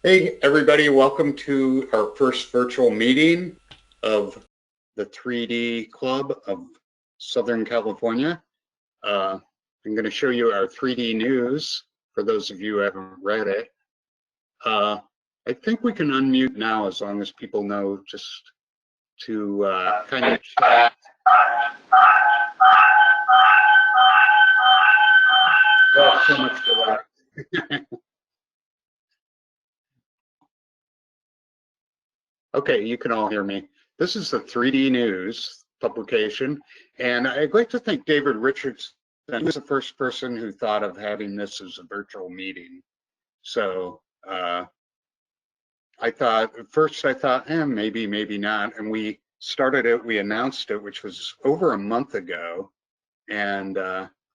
Hey, everybody, welcome to our first virtual meeting of the 3D Club of Southern California. I'm going to show you our 3D news for those of you who haven't read it. I think we can unmute now as long as people know just to kind of chat. Oh, so much for that. Okay, you can all hear me. This is the 3D News publication, and I'd like to thank David Richardson. He was the first person who thought of having this as a virtual meeting. So I thought, at first I thought, maybe, maybe not. And we started it, we announced it, which was over a month ago, and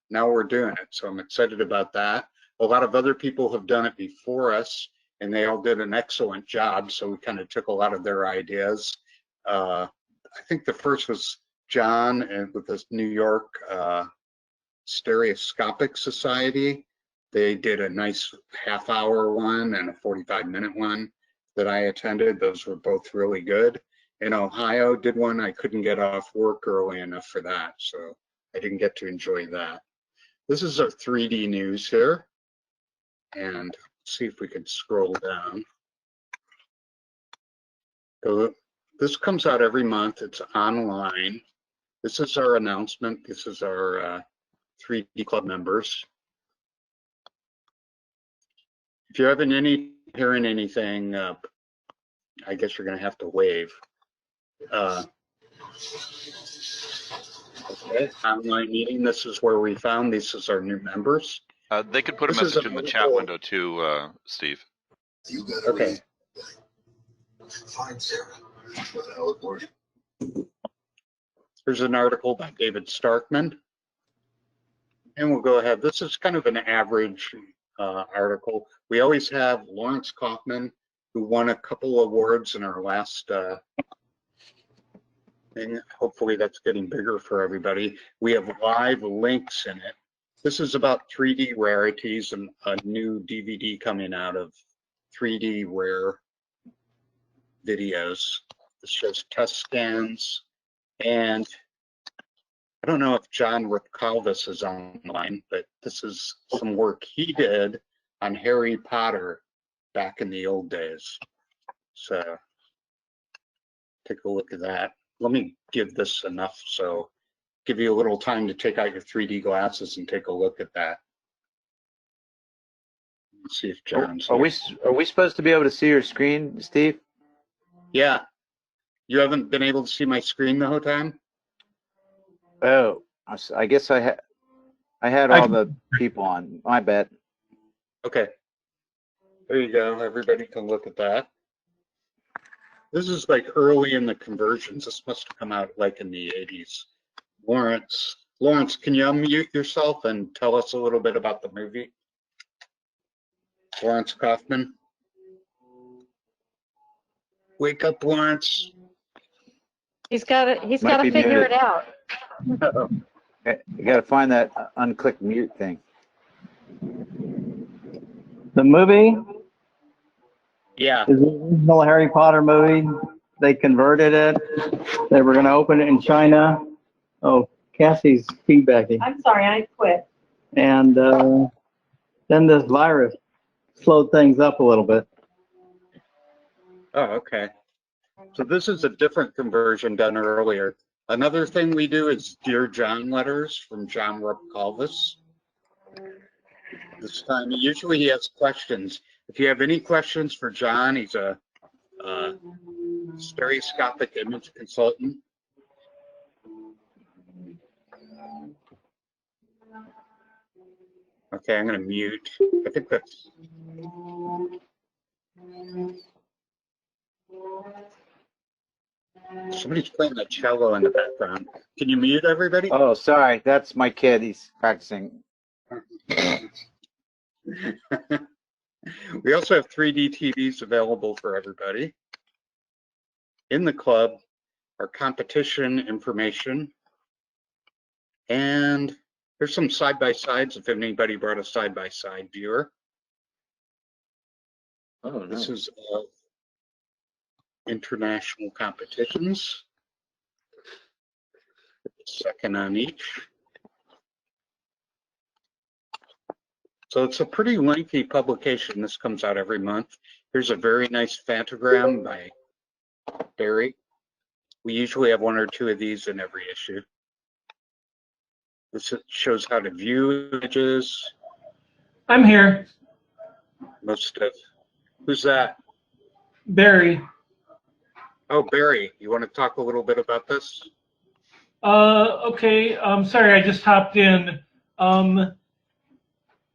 now we're doing it. So I'm excited about that. A lot of other people have done it before us, and they all did an excellent job. So we kind of took a lot of their ideas. I think the first was John and with the New York Stereoscopic Society. They did a nice half-hour one and a 45-minute one that I attended. Those were both really good. In Ohio, did one. I couldn't get off work early enough for that, so I didn't get to enjoy that. This is our 3D news here, and see if we can scroll down. So this comes out every month. It's online. This is our announcement. This is our 3D Club members. If you're having hearing anything, I guess you're going to have to wave. Okay, online meeting. This is where we found. This is our new members. They could put a message in the chat window too, Steve. Okay. Find Sarah. What the hell it works? There's an article by David Starkman. And we'll go ahead. This is kind of an average article. We always have Lawrence Kaufman, who won a couple awards in our last thing. Hopefully that's getting bigger for everybody. We have live links in it. This is about 3D rarities and a new DVD coming out of 3D rare videos. This shows test scans, and I don't know if John Ripkalvis is online, but this is some work he did on Harry Potter back in the old days. So take a look at that. Let me give this enough so give you a little time to take out your 3D glasses and take a look at that. Let's see if John's Are here. we supposed to be able to see your screen, Steve? Yeah. You haven't been able to see my screen the whole time? Oh, I guess I had all the people on. My bad. Okay. There you go. Everybody can look at that. This is like early in the conversions. This must have come out like in the 80s. Lawrence, can you unmute yourself and tell us a little bit about the movie? Lawrence Kaufman. Wake up, Lawrence. He's got to figure it out. You got to find that unclick mute thing. The movie Yeah. is the original Harry Potter movie. They converted it. They were going to open it in China. Oh, Cassie's feedbacking. I'm sorry, I quit. And then this virus slowed things up a little bit. Oh, okay. So this is a different conversion done earlier. Another thing we do is Dear John letters from John Ripkalvis. This time, usually he has questions. If you have any questions for John, he's a stereoscopic image consultant. Okay, I'm going to mute. I think that's. Somebody's playing the cello in the background. Can you mute everybody? Oh, sorry. That's my kid. He's practicing. We also have 3D TVs available for everybody. In the club, our competition information. And there's some side-by-sides if anybody brought a side-by-side viewer. Oh, This nice. is international competitions. Second on each. So it's a pretty lengthy publication. This comes out every month. Here's a very nice phantogram by Barry. We usually have one or two of these in every issue. This shows how to view images. I'm here, Most of, who's that? Barry. Oh, Barry, you want to talk a little bit about this? Okay, sorry, I just hopped in.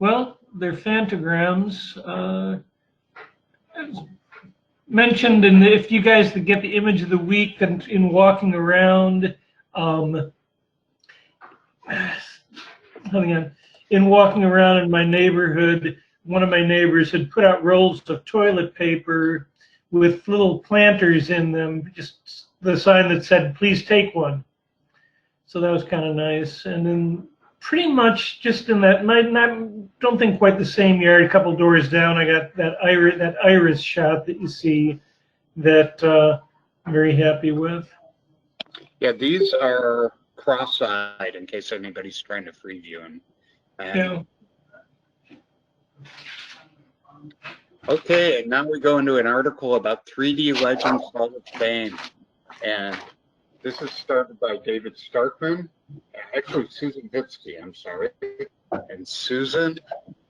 Well, they're phantograms. It's mentioned in the, if you guys could get the image of the week and in walking around, in walking around in my neighborhood, one of my neighbors had put out rolls of toilet paper with little planters in them, just the sign that said, "Please take one." So that was kind of nice. And then pretty much just in that, don't think quite the same yard, a couple doors down, I got that iris shot that you see that I'm very happy with. Yeah, these are cross-eyed in case anybody's trying to free view them. Yeah. Okay, and now we go into an article about 3D Legends Hall of Fame. And this is started by David Starkman, actually Susan Vitsky, I'm sorry. And Susan,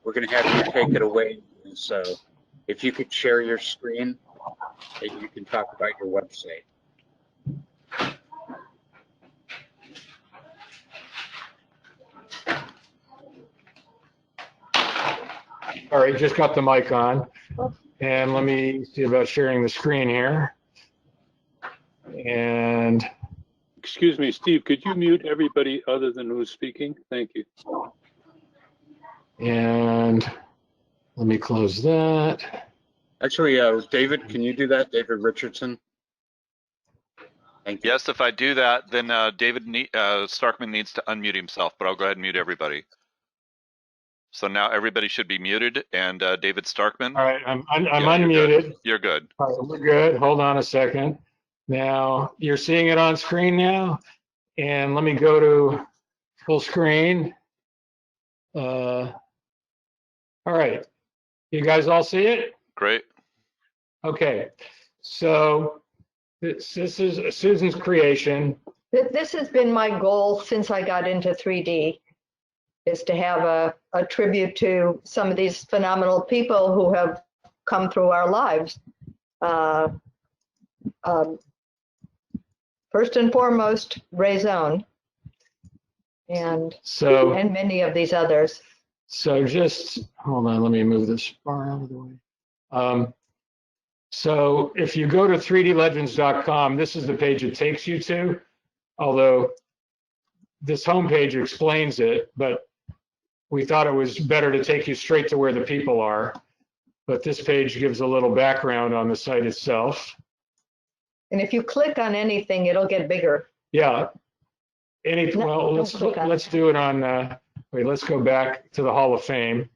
we're going to have you take it away. So if you could share your screen, and you can talk about your website. All right, just got the mic on. And let me see about sharing the screen here. And Excuse me, Steve, could you mute everybody other than who's speaking? Thank you. let me close that. Actually, David, can you do that? David Richardson? Thank you. Yes, if I do that, then David Starkman needs to unmute himself, but I'll go ahead and mute everybody. So now everybody should be muted, and David Starkman. All right, I'm Yeah, unmuted. You're good. All right, we're good. Hold on a second. Now you're seeing it on screen now. And let me go to full screen. All right, you guys all see it? Great. Okay, so this is Susan's creation. This has been my goal since I got into 3D, is to have a tribute to some of these phenomenal people who have come through our lives. First and foremost, Ray Zone, and many of these others. So just hold on, let me move this bar out of the way. So if you go to 3dlegends.com, this is the page it takes you to, although this homepage explains it, but we thought it was better to take you straight to where the people are. But this page gives a little background on the site itself. And if you click on anything, it'll get bigger. Yeah. Well, let's do it on, wait, let's go back to the Hall of Fame.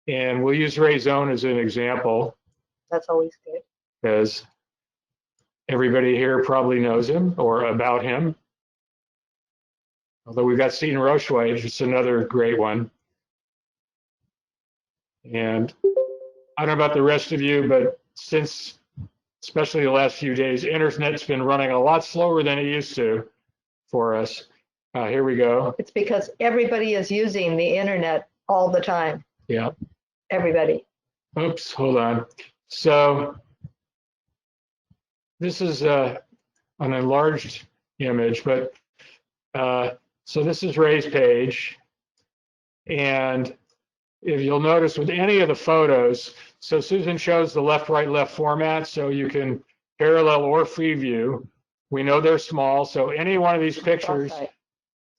And we'll use Ray Zone as an example. That's always good. Because everybody here probably knows him or about him. Although we've got Seton Rocheway, which is another great one. And I don't know about the rest of you, but since, especially the last few days, internet's been running a lot slower than it used to for us. Here we go. It's because everybody is using the internet all the time. Yeah. Everybody. Oops, hold on. So this is an enlarged image, but so this is Ray's page. And if you'll notice with any of the photos, so Susan shows the left, right, left format, so you can parallel or free view. We know they're small, so any one of these pictures, Cross-eyed.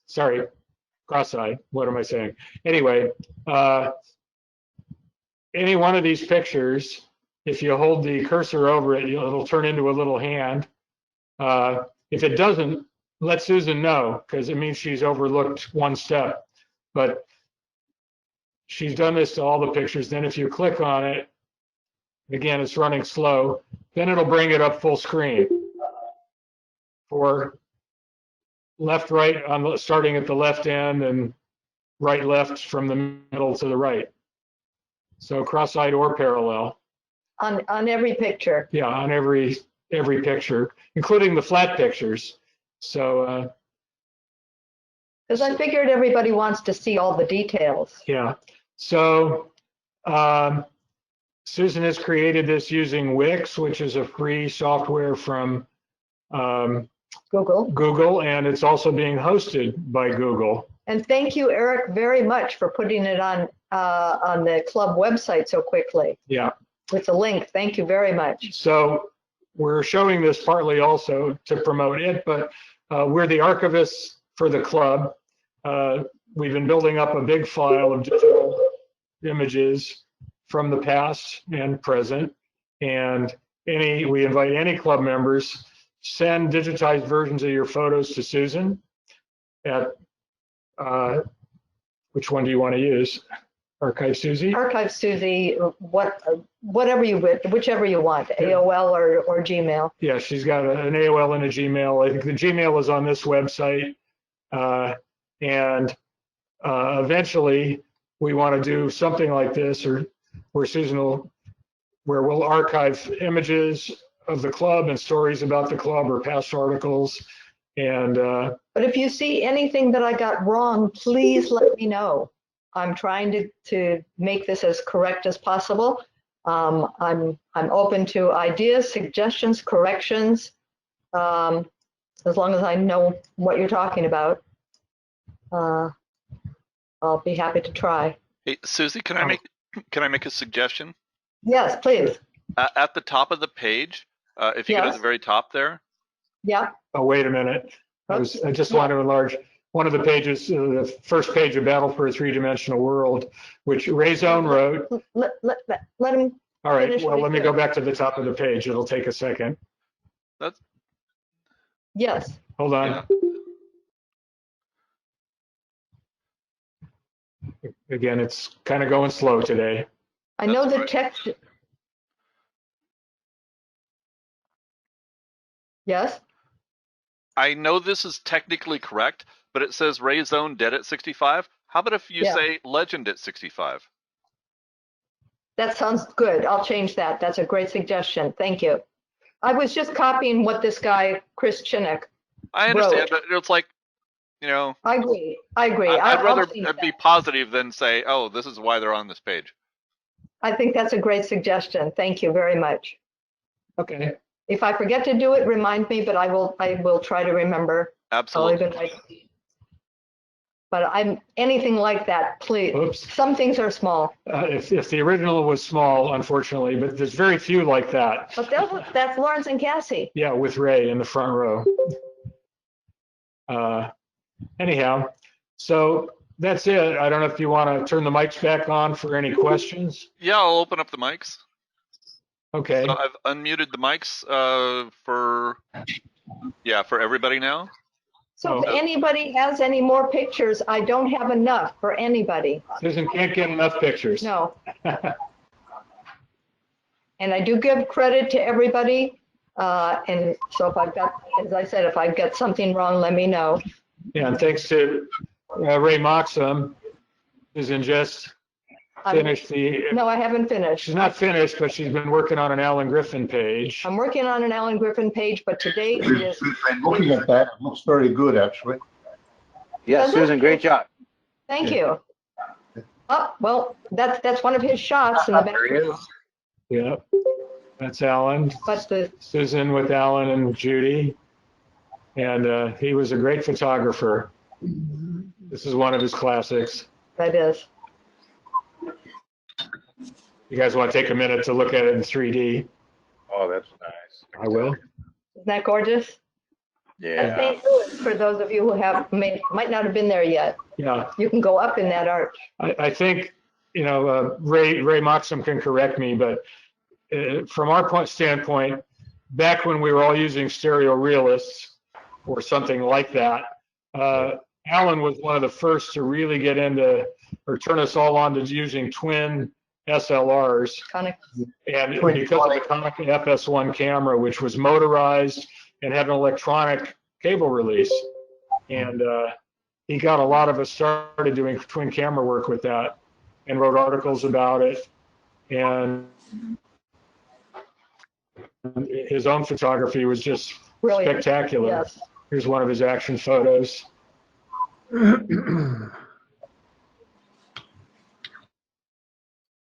sorry, cross-eyed, what am I saying? Anyway, any one of these pictures, if you hold the cursor over it, it'll turn into a little hand. If it doesn't, let Susan know, because it means she's overlooked one step. But she's done this to all the pictures. Then if you click on it, Again, it's running slow. Then it'll bring it up full screen for left, right, starting at the left end and right, left from the middle to the right. So cross-eyed or parallel. On every picture. Yeah, on every picture, including the flat pictures. So Because I figured everybody wants to see all the details. yeah. So Susan has created this using Wix, which is a free software from Google, and it's also being hosted by Google. And thank you, Eric, very much for putting it on the club website so quickly. Yeah. With the link. Thank you very much. So we're showing this partly also to promote it, but we're the archivists for the club. We've been building up a big file of digital images from the past and present, and we invite any club members, send digitized versions of your photos to Susan at which one do you want to use? Archive Susie? Archive Susie, whatever whichever you want, AOL or Gmail. Yeah, she's got an AOL and a Gmail. I think the Gmail is on this website. And eventually we want to do something like this, or where where we'll archive images of the club and stories about the club or past articles. And but if you see anything that I got wrong, please let me know. I'm trying to make this as correct as possible. I'm open to ideas, suggestions, corrections, as long as I know what you're talking about. I'll be happy to try. Hey, Susie, can I make a suggestion? Yes, please. At the top of the page, if you go to Yes. the very top there. Yeah. oh, wait a minute. I just want to enlarge one of the pages, the first page of Battle for a Three-Dimensional World, which Ray Zone wrote. Let him. All right, finish well, what he let me said. go back to the top of the page. It'll take a second. Yes. Hold on. Again, it's kind of going slow today. I know the text. Yes. I know this is technically correct, but it says Ray Zone dead at 65. How about if you Yeah. say Legend at 65? That sounds good. I'll change that. That's a great suggestion. Thank you. I was just copying what this guy, Chris Chinnock. I understand, wrote. but it's like, you know, I agree. I agree. I'd I'll rather change be that. positive than say, oh, this is why they're on this page. I think that's a great suggestion. Thank you very much. Okay. If I forget to do it, remind me, but I will try to remember. Absolutely. But anything like that, please. Oops. Some things are small. If the original was small, unfortunately, but there's very few like that. But that's Lawrence and Cassie. Yeah, with Ray in the front row. Anyhow, so that's it. I don't know if you want to turn the mics back on for any questions. Yeah, I'll open up the mics. Okay. So I've unmuted the mics for everybody now. So if anybody has any more pictures, I don't have enough for anybody. Susan can't get enough pictures. No. And I do give credit to everybody. And so if I've got, as I said, if I've got something wrong, let me know. Yeah, and thanks to Ray Moxham, Susan just finished No, I haven't finished. She's not finished, but she's been working on an Alan Griffin page. I'm working on an Alan Griffin page, but today it is. Looking at that, it looks very good, actually. Yeah, Does it? Susan, great job. Thank you. Oh, well, that's one of his shots in the back. There he is. Yeah, that's Alan. But Susan with Alan and Judy. And he was a great photographer. This is one of his classics. that is. You guys want to take a minute to look at it in 3D? Oh, that's nice. I will. Isn't that gorgeous? Yeah. St. Louis, for those of you who might not have been there yet. Yeah, You can go up in that arch. I think, you know, Ray Moxham can correct me, but from our standpoint, back when we were all using stereo realists or something like that, Alan was one of the first to really get into or turn us all on to using twin SLRs. Konica. And because of the Konica FS1 camera, which was motorized and had an electronic cable release, and he got a lot of us started doing twin camera work with that, and wrote articles about it. And his own photography was just Brilliant. spectacular. Yes. Here's one of his action photos.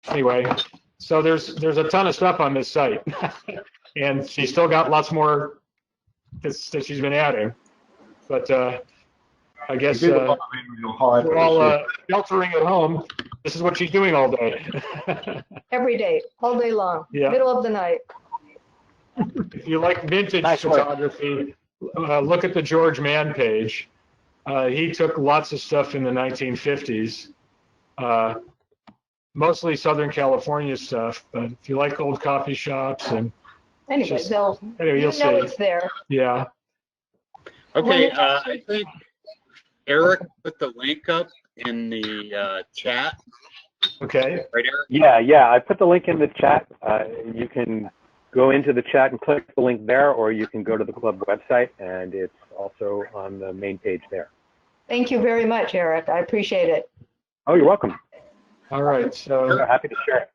Anyway, so there's a ton of stuff on this site, and she's still got lots more that she's been adding. But I guess we're all sheltering at home. This is what she's doing all day. Every day, all day long, Yeah. middle of the night. If you like vintage Nice work. photography, look at the George Mann page. He took lots of stuff in the 1950s, mostly Southern California stuff. But if you like old coffee shops and Anyway, Just- they'll, anyway, you you'll know see. it's there. Yeah. Okay, I think Eric put the link up in the chat. Okay. Right, Eric? Yeah, I put the link in the chat. You can go into the chat and click the link there, or you can go to the club website, and it's also on the main page there. Thank you very much, Eric. I appreciate it. Oh, you're welcome. All right. So So happy to share it.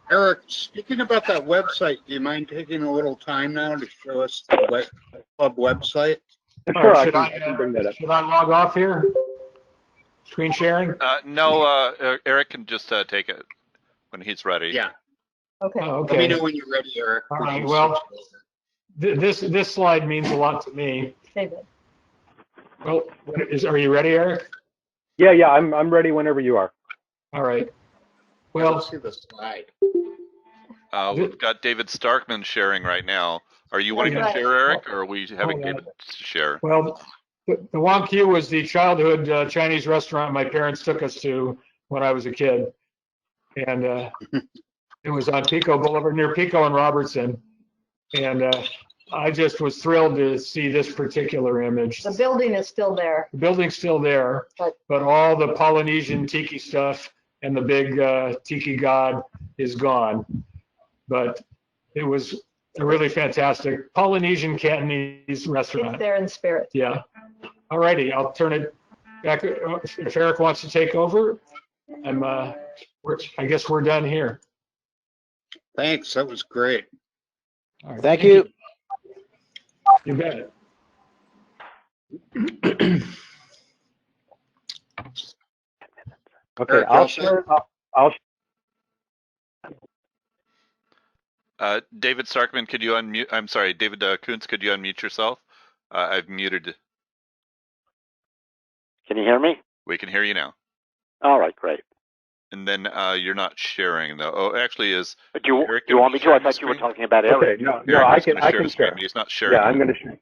Eric, speaking about that website, do you mind taking a little time now to show us the club website? Sure, I should can bring that up. should I log off here? Screen sharing? No, Eric can just take it when he's ready. Yeah, Okay. Oh, let me okay. know when you're ready, Eric. All We right, can well- switch over. This slide means a lot to me. David. Well, are you ready, Eric? Yeah, I'm ready whenever you are. All right. I Well, don't see the slide. We've got David Starkman sharing right now. Are you wanting to Right. share, Eric, or are we having Hold on. David share? well, the Wong Q was the childhood Chinese restaurant my parents took us to when I was a kid, and it was on Pico Boulevard near Pico and Robertson, and I just was thrilled to see this particular image. The building is still there. The building's still there, But- but all the Polynesian tiki stuff and the big tiki god is gone. But it was a really fantastic Polynesian Cantonese restaurant. It's there in spirit. Yeah. All righty, I'll turn it back. If Eric wants to take over, I guess we're done here. Thanks, that was great. All right, Thank you. You bet it. Okay, Eric, I'll all set? share. David Starkman, could you unmute? I'm sorry, David Kuntz, could you unmute yourself? I've muted. Can you hear me? We can hear you now. All right, great. And then you're not sharing though. Oh, actually, is Do you, Eric do you want me gonna to? I share thought you were screen? talking about Eric. Okay, no, Eric I is can gonna share share. the screen, but he's not sharing. Yeah, I'm going to share.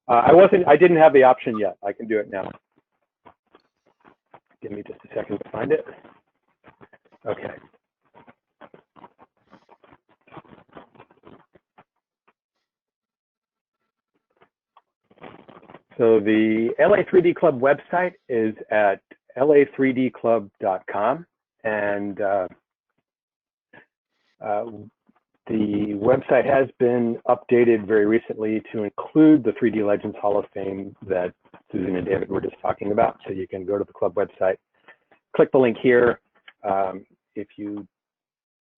I didn't have the option yet. I can do it now. Give me just a second to find it. Okay. So the LA3D Club website is at la3dclub.com, and the website has been updated very recently to include the 3D Legends Hall of Fame that Susan and David were just talking about. So you can go to the club website, click the link here if you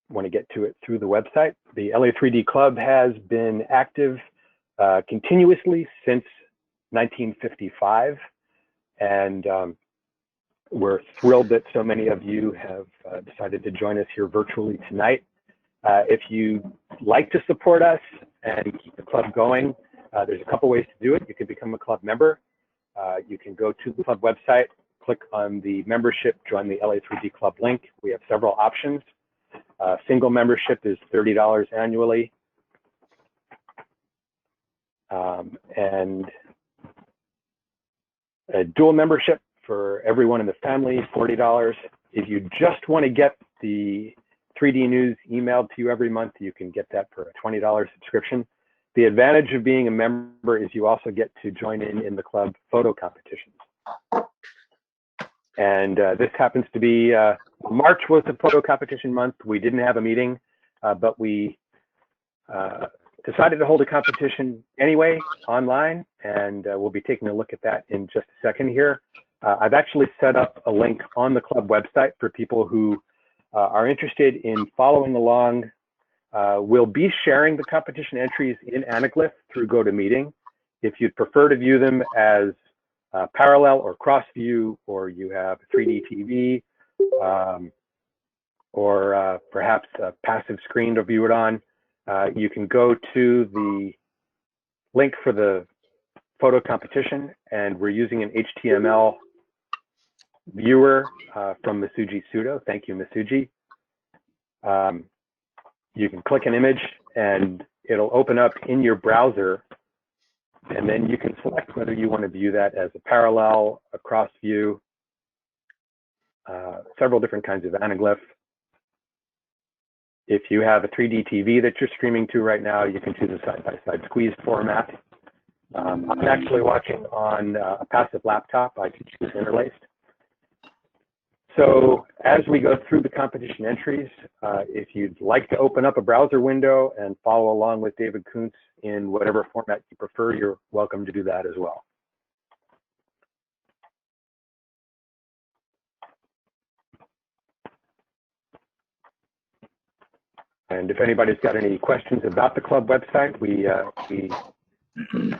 want to get to it through the website. The LA3D Club has been active continuously since 1955, and we're thrilled that so many of you have decided to join us here virtually tonight. If you'd like to support us and keep the club going, there's a couple ways to do it. You can become a club member. You can go to the club website, click on the membership, join the LA3D Club link. We have several options. Single membership is $30 annually. And a dual membership for everyone in the family, $40. If you just want to get the 3D news emailed to you every month, you can get that for a $20 subscription. The advantage of being a member is you also get to join in the club photo competitions. And this happens to be March was the photo competition month. We didn't have a meeting, but we decided to hold a competition anyway online, and we'll be taking a look at that in just a second here. I've actually set up a link on the club website for people who are interested in following along. We'll be sharing the competition entries in Anaglyph through GoToMeeting. If you'd prefer to view them as parallel or cross view, or you have 3D TV, or perhaps a passive screen to view it on, you can go to the link for the photo competition, and we're using an HTML viewer from Masuji Sudo. Thank you, Masuji. You can click an image and it'll open up in your browser, and then you can select whether you want to view that as a parallel, a cross view, several different kinds of Anaglyph. If you have a 3D TV that you're streaming to right now, you can choose a side-by-side squeeze format. I'm actually watching on a passive laptop. I can choose interlaced. So as we go through the competition entries, if you'd like to open up a browser window and follow along with David Koontz in whatever format you prefer, you're welcome to do that as well. And if anybody's got any questions about the club website, we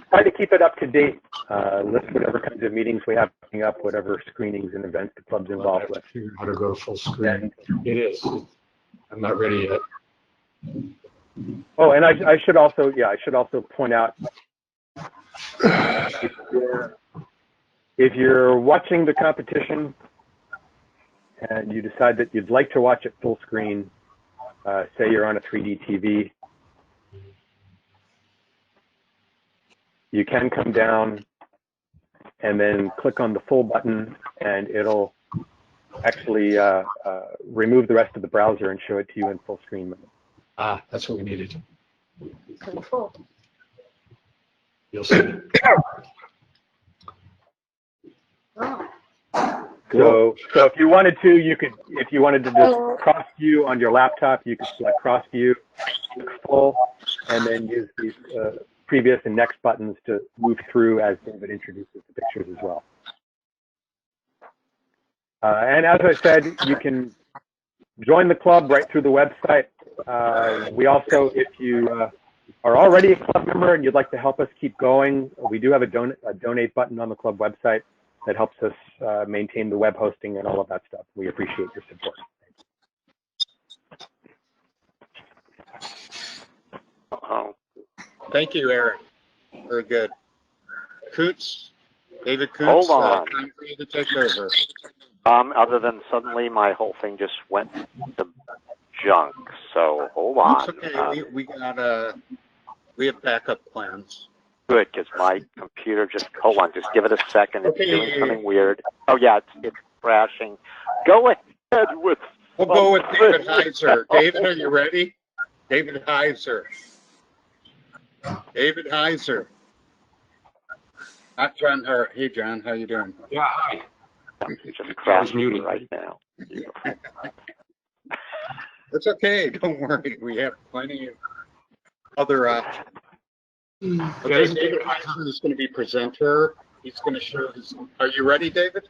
try to keep it up to date, list whatever kinds of meetings we have coming up, whatever screenings and events the club's involved with. Figure out how to go full screen. It is. I'm not ready yet. Oh, and I should also point out, if you're watching the competition and you decide that you'd like to watch it full screen, say you're on a 3D TV, you can come down and then click on the full button, and it'll actually remove the rest of the browser and show it to you in full screen mode. Ah, that's what we needed. Control. You'll see. So if you wanted to, you could, if you wanted to just cross view on your laptop, you could select cross view, click full, and then use these previous and next buttons to move through as David introduces the pictures as well. And as I said, you can join the club right through the website. We also, if you are already a club member and you'd like to help us keep going, we do have a donate button on the club website that helps us maintain the web hosting and all of that stuff. We appreciate your support. Thank you, Eric. Very good. Koontz, David Koontz, Hold on. time for you to take over. Other than suddenly my whole thing just went to junk. So hold on. It's okay. We have backup plans. Good, because my computer just, hold on, just give it a second. It's doing something weird. Oh yeah, it's crashing. Go ahead with. We'll go with David Heiser. David, are you ready? David Heiser. David Heiser. Not John Hart. Hey, John, how you doing? Yeah, hi. Just crashing right now. It's okay. Don't worry. We have plenty of other options. Okay, David Heiser is going to be presenter. He's going to show his. Are you ready, David?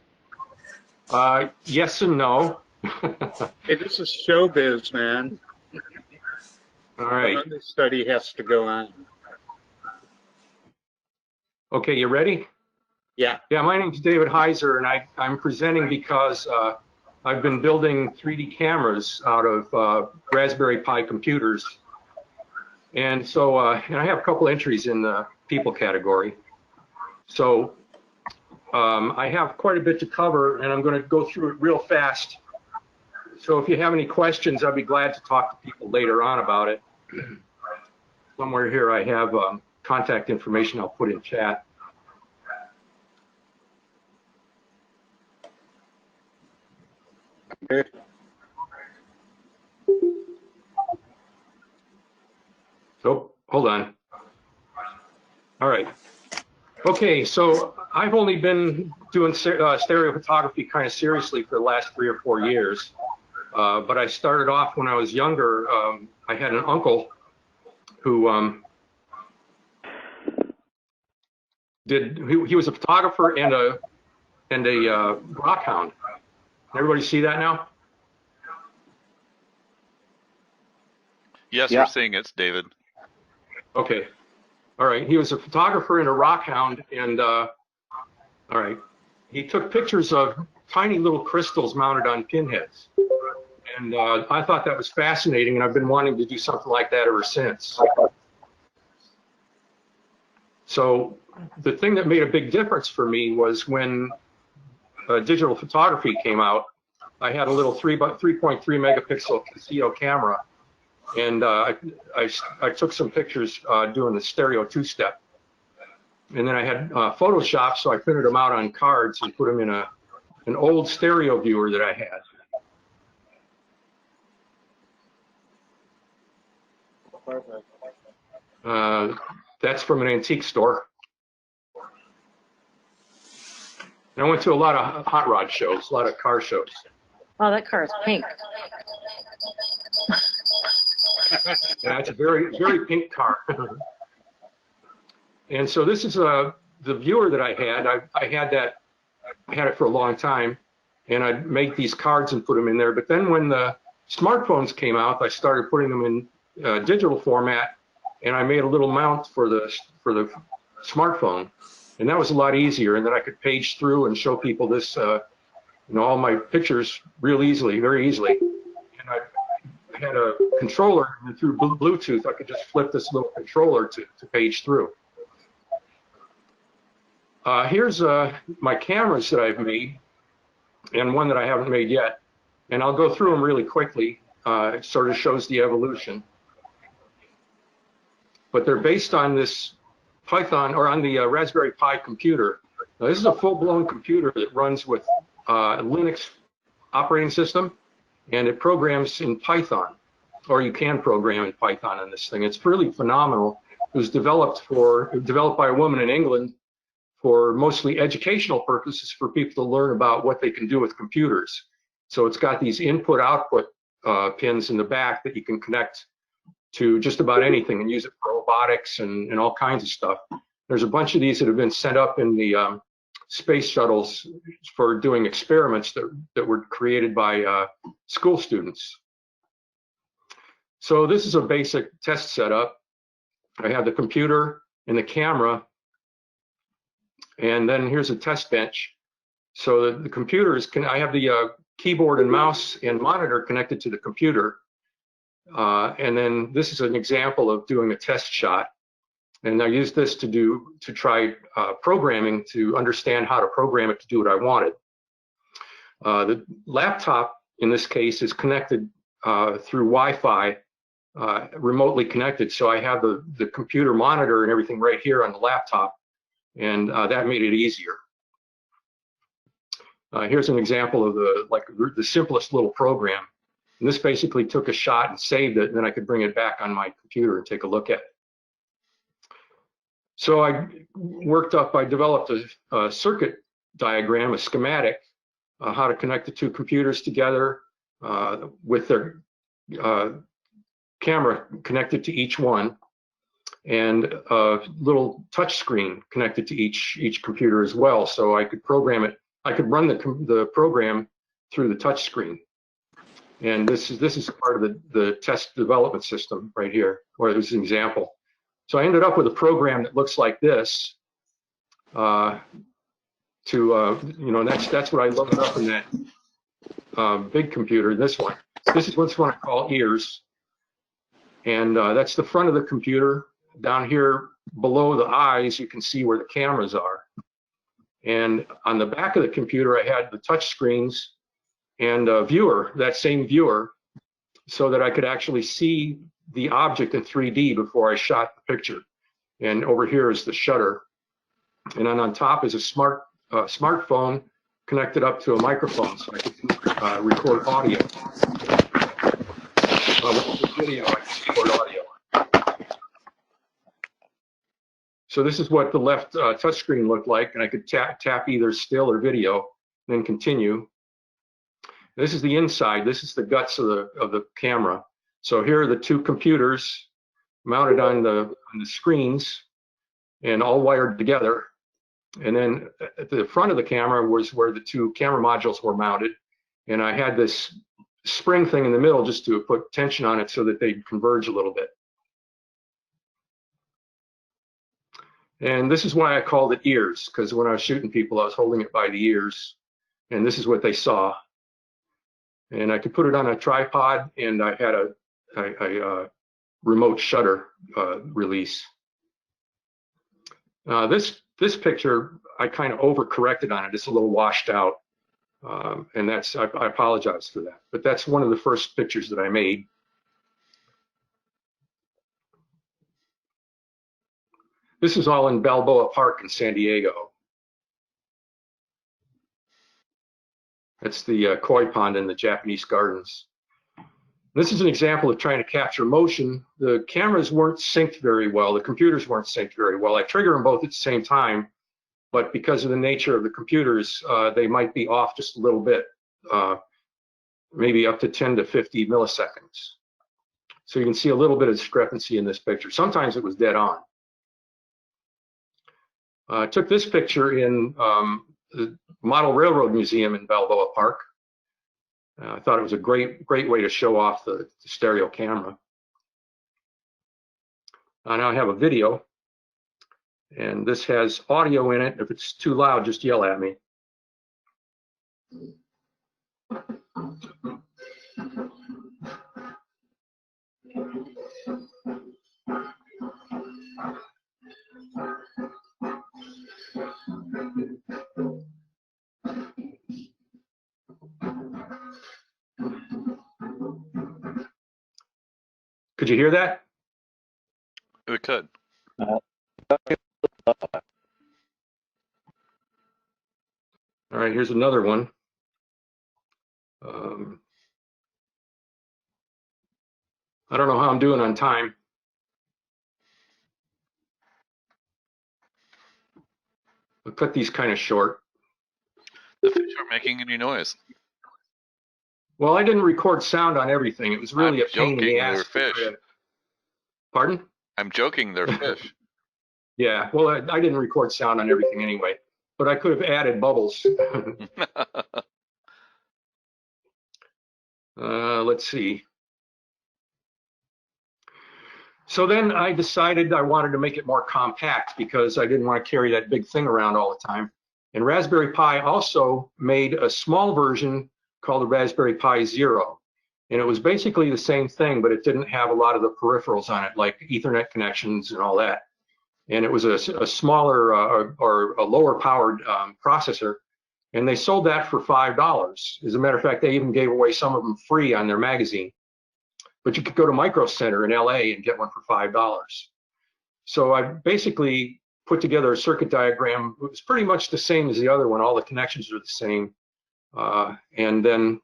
Yes and no. Hey, this is showbiz, man. All right. The study has to go on. Okay, you ready? Yeah. Yeah, my name's David Heiser, and I'm presenting because I've been building 3D cameras out of Raspberry Pi computers. And so and I have a couple entries in the people category. So I have quite a bit to cover, and I'm going to go through it real fast. So if you have any questions, I'd be glad to talk to people later on about it. Somewhere here I have contact information I'll put in chat. Good. So hold on. All right. Okay, so I've only been doing stereo photography kind of seriously for the last 3 or 4 years. But I started off when I was younger. I had an uncle who he was a photographer and a rock hound. Everybody see that now? Yes, Yeah. we're seeing it, David. Okay. All right. He was a photographer and a rock hound, and all right. He took pictures of tiny little crystals mounted on pinheads. And I thought that was fascinating, and I've been wanting to do something like that ever since. So the thing that made a big difference for me was when digital photography came out. I had a little 3.3 megapixel Casio camera, and I took some pictures doing the stereo two-step. And then I had Photoshop, so I printed them out on cards and put them in an old stereo viewer that I had. That's from an antique store. And I went to a lot of hot rod shows, a lot of car shows. Oh, that car is pink. Yeah, it's a very, very pink car. And so this is the viewer that I had. I had it for a long time, and I'd make these cards and put them in there. But then when the smartphones came out, I started putting them in digital format, and I made a little mount for the smartphone, and that was a lot easier. And then I could page through and show people this, all my pictures real easily, very easily. And I had a controller, and through Bluetooth, I could just flip this little controller to page through. Here's my cameras that I've made, and one that I haven't made yet. And I'll go through them really quickly. It sort of shows the evolution. But they're based on this Python, or on the Raspberry Pi computer. Now, this is a full-blown computer that runs with Linux operating system, and it programs in Python, or you can program in Python on this thing. It's really phenomenal. It was developed by a woman in England for mostly educational purposes, for people to learn about what they can do with computers. So it's got these input-output pins in the back that you can connect to just about anything and use it for robotics and all kinds of stuff. There's a bunch of these that have been sent up in the space shuttles for doing experiments that were created by school students. So this is a basic test setup. I have the computer and the camera, and then here's a test bench. So the computer is, I have the keyboard and mouse and monitor connected to the computer. And then this is an example of doing a test shot. And I used this to try programming, to understand how to program it to do what I wanted. The laptop, in this case, is connected through Wi-Fi, remotely connected. So I have the computer monitor and everything right here on the laptop, and that made it easier. Here's an example of the simplest little program. And this basically took a shot and saved it, and then I could bring it back on my computer and take a look at it. So I developed a circuit diagram, a schematic, how to connect the two computers together with their camera connected to each one, and a little touch screen connected to each computer as well. So I could program it. I could run the program through the touch screen. And this is part of the test development system right here, or this is an example. So I ended up with a program that looks like this. That's what I loaded up in that big computer. This one. This is what's one I call ears, and that's the front of the computer. Down here below the eyes, you can see where the cameras are. And on the back of the computer, I had the touch screens and a viewer, that same viewer, so that I could actually see the object in 3D before I shot the picture. And over here is the shutter. And then on top is a smartphone connected up to a microphone, so I could record audio. With video, I can record audio. So this is what the left touchscreen looked like, and I could tap either still or video, then continue. This is the inside. This is the guts of the camera. So here are the two computers mounted on the screens and all wired together. And then at the front of the camera was where the two camera modules were mounted. And I had this spring thing in the middle just to put tension on it so that they'd converge a little bit. And this is why I called it ears, because when I was shooting people, I was holding it by the ears. And this is what they saw. And I could put it on a tripod, and I had a remote shutter release. This picture, I kind of overcorrected on it. It's a little washed out. And I apologize for that. But that's one of the first pictures that I made. This is all in Balboa Park in San Diego. That's the koi pond in the Japanese gardens. This is an example of trying to capture motion. The cameras weren't synced very well. The computers weren't synced very well. I trigger them both at the same time, but because of the nature of the computers, they might be off just a little bit, maybe up to 10 to 50 milliseconds. So you can see a little bit of discrepancy in this picture. Sometimes it was dead on. I took this picture in the Model Railroad Museum in Balboa Park. I thought it was a great way to show off the stereo camera. I now have a video, and this has audio in it. If it's too loud, just yell at me. Could you hear that? We could. All right, here's another one. I don't know how I'm doing on time. I'll cut these kind of short. The fish aren't making any noise. Well, I didn't record sound on everything. It was really I'm a pain in the joking, ass. they're fish. Pardon? I'm joking, they're fish. Yeah, well, I didn't record sound on everything anyway, but I could have added bubbles. Let's see. So then I decided I wanted to make it more compact because I didn't want to carry that big thing around all the time. And Raspberry Pi also made a small version called the Raspberry Pi Zero. And it was basically the same thing, but it didn't have a lot of the peripherals on it, like Ethernet connections and all that. And it was a smaller or a lower powered processor. And they sold that for $5. As a matter of fact, they even gave away some of them free on their magazine. But you could go to Micro Center in LA and get one for $5. So I basically put together a circuit diagram. It was pretty much the same as the other one. All the connections are the same. And then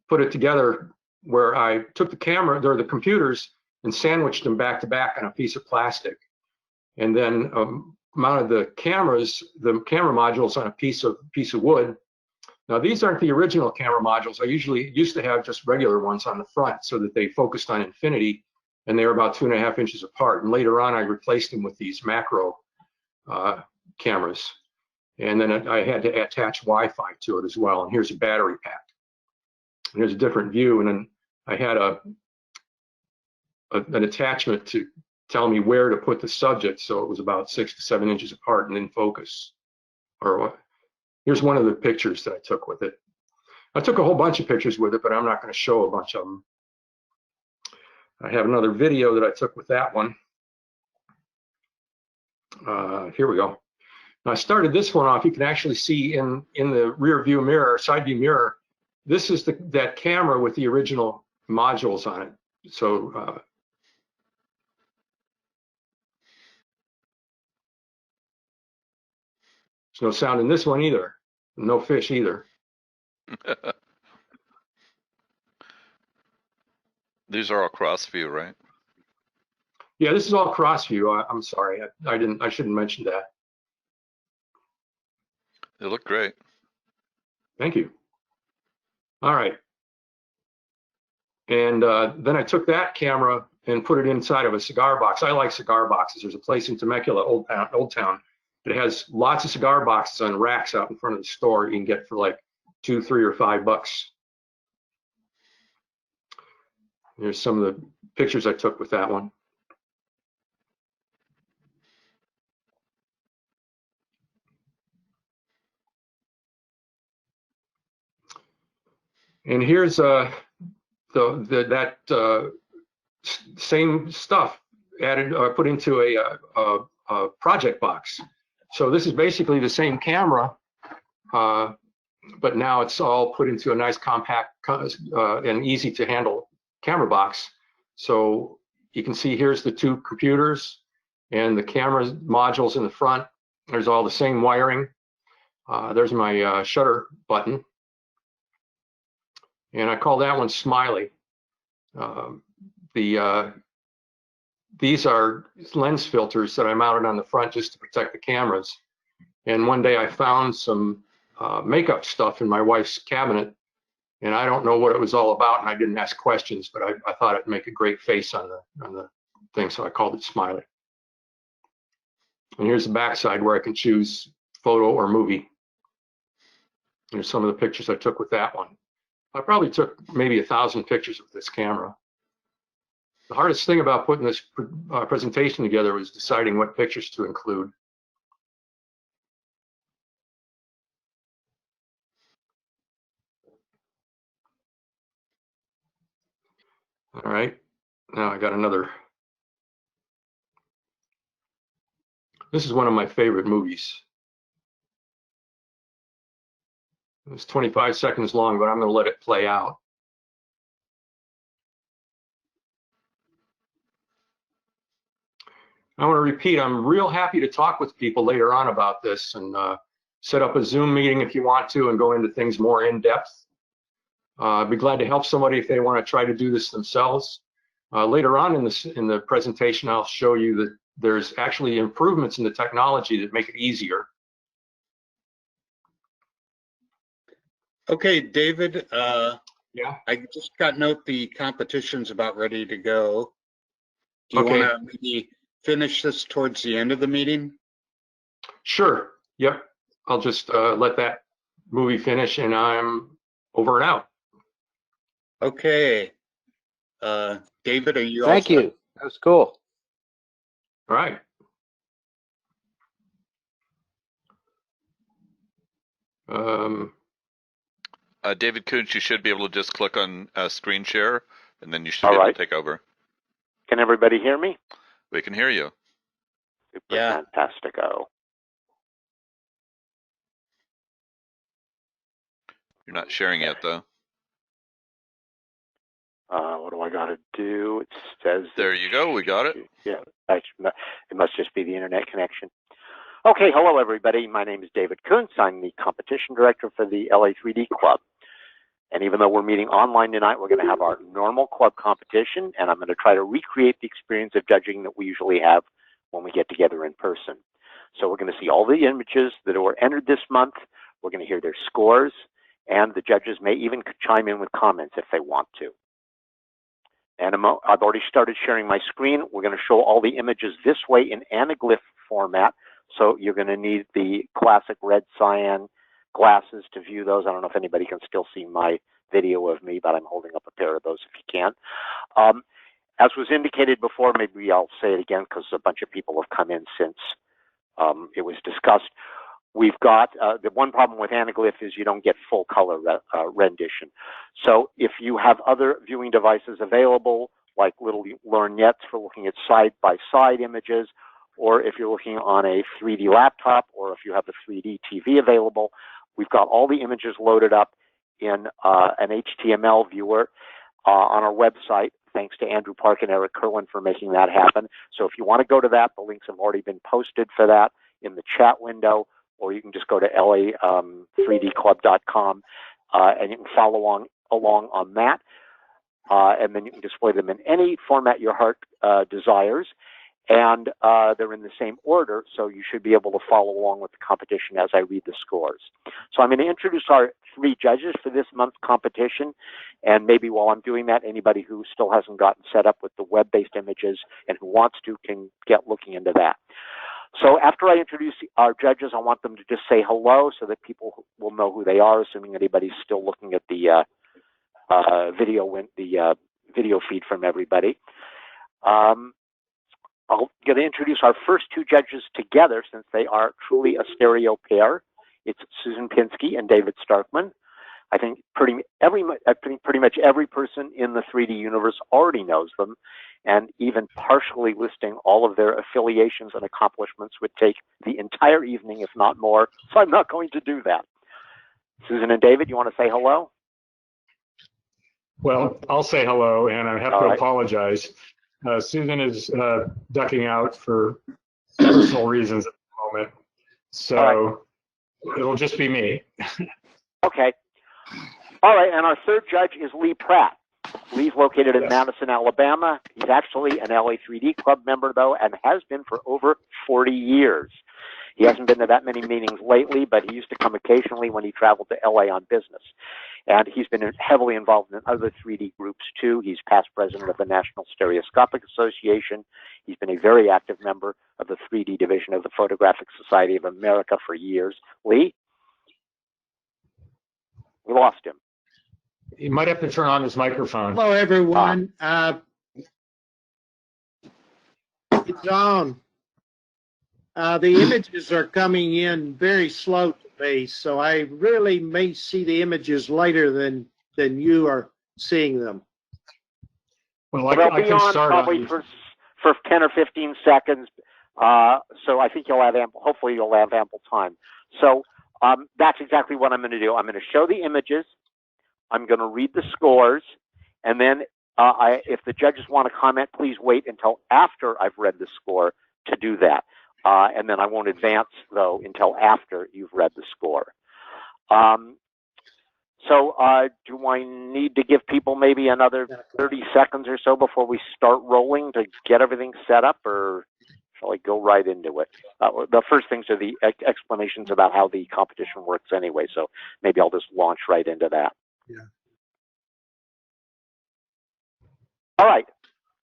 put it together where I took the camera, or the computers, and sandwiched them back to back on a piece of plastic. And then mounted the camera modules on a piece of wood. Now these aren't the original camera modules. I usually used to have just regular ones on the front so that they focused on infinity, and they were about 2.5 inches apart. And later on, I replaced them with these macro cameras. And then I had to attach Wi-Fi to it as well. And here's a battery pack. And here's a different view. And then I had an attachment to tell me where to put the subject, so it was about 6 to 7 inches apart and in focus. Here's one of the pictures that I took with it. I took a whole bunch of pictures with it, but I'm not going to show a bunch of them. I have another video that I took with that one. Here we go. Now I started this one off. You can actually see in the rear view mirror, side view mirror, this is that camera with the original modules on it. So there's no sound in this one either. No fish either. These are all cross view, right? Yeah, this is all cross view. I'm sorry, I shouldn't mention that. They look great. Thank you. All right. And then I took that camera and put it inside of a cigar box. I like cigar boxes. There's a place in Temecula, Old Town, that has lots of cigar boxes on racks out in front of the store. You can get for like $2, $3, or $5. Here's some of the pictures I took with that one. And here's same stuff added or put into a project box. So this is basically the same camera, but now it's all put into a nice compact and easy to handle camera box. So you can see here's the 2 computers and the camera modules in the front. There's all the same wiring. There's my shutter button. And I call that one Smiley. These are lens filters that I mounted on the front just to protect the cameras. And one day I found some makeup stuff in my wife's cabinet, and I don't know what it was all about, and I didn't ask questions, but I thought it'd make a great face on the thing, so I called it Smiley. And here's the backside where I can choose photo or movie. Here's some of the pictures I took with that one. I probably took maybe 1,000 pictures with this camera. The hardest thing about putting this presentation together was deciding what pictures to include. All right, now I got another. This is one of my favorite movies. It's 25 seconds long, but I'm going to let it play out. I want to repeat, I'm real happy to talk with people later on about this and set up a Zoom meeting if you want to and go into things more in depth. I'd be glad to help somebody if they want to try to do this themselves. Later on in the presentation, I'll show you that there's actually improvements in the technology that make it easier. Okay, David, yeah, I just got note the competition's about ready to go. Do you want to maybe finish this towards the end of the meeting? Sure. Yep. I'll just let that movie finish and I'm over and out. Okay. David, are you Thank you. That was cool. All right. David Koontz, you should be able to just click on screen share, and then you should be able to take over. Can everybody hear me? We can hear you. Super fantastico. You're not sharing yet, though. What do I got to do? It says. There you go. We got it. Yeah, it must just be the internet connection. Okay, hello everybody. My name is David Koontz. I'm the competition director for the LA 3D Club. And even though we're meeting online tonight, we're going to have our normal club competition, and I'm going to try to recreate the experience of judging that we usually have when we get together in person. So we're going to see all the images that were entered this month. We're going to hear their scores, and the judges may even chime in with comments if they want to. And I've already started sharing my screen. We're going to show all the images this way in anaglyph format. So you're going to need the classic red cyan glasses to view those. I don't know if anybody can still see my video of me, but I'm holding up a pair of those if you can. As was indicated before, maybe I'll say it again because a bunch of people have come in since it was discussed. We've got the one problem with anaglyph is you don't get full color rendition. So if you have other viewing devices available, like little lorgnettes for looking at side-by-side images, or if you're looking on a 3D laptop, or if you have a 3D TV available, we've got all the images loaded up in an HTML viewer on our website. Thanks to Andrew Park and Eric Kerwin for making that happen. So if you want to go to that, the links have already been posted for that in the chat window, or you can just go to la3dclub.com and you can follow along on that. And then you can display them in any format your heart desires. And they're in the same order, so you should be able to follow along with the competition as I read the scores. So I'm going to introduce our 3 judges for this month's competition, and maybe while I'm doing that, anybody who still hasn't gotten set up with the web-based images and who wants to can get looking into that. So after I introduce our judges, I want them to just say hello so that people will know who they are, assuming anybody's still looking at the video feed from everybody. I'm going to introduce our first 2 judges together since they are truly a stereo pair. It's Susan Pinsky and David Starkman. I think pretty much every person in the 3D universe already knows them, and even partially listing all of their affiliations and accomplishments would take the entire evening, if not more, so I'm not going to do that. Susan and David, you want to say hello? Well, I'll say hello, and I have to apologize. Susan is ducking out for personal reasons at the moment, so it'll just be me. Okay. All right, and our third judge is Lee Pratt. Lee's located in Madison, Alabama. He's actually an LA3D Club member, though, and has been for over 40 years. He hasn't been to that many meetings lately, but he used to come occasionally when he traveled to LA on business. And he's been heavily involved in other 3D groups, too. He's past president of the National Stereoscopic Association. He's been a very active member of the 3D division of the Photographic Society of America for years. Lee? We lost him. You might have to turn on his microphone. Hello, everyone. It's on. The images are coming in very slow to me, so I really may see the images later than you are seeing them. Well, They'll be on probably for 10 or 15 seconds, so I think you'll have hopefully you'll have ample time. So that's exactly what I'm going to do. I'm going to show the images. I'm going to read the scores, and then if the judges want to comment, please wait until after I've read the score to do that. And then I won't advance, though, until after you've read the score. So do I need to give people maybe another 30 seconds or so before we start rolling to get everything set up, or shall I go right into it? The first things are the explanations about how the competition works anyway, so maybe I'll just launch right into that. Yeah. All right.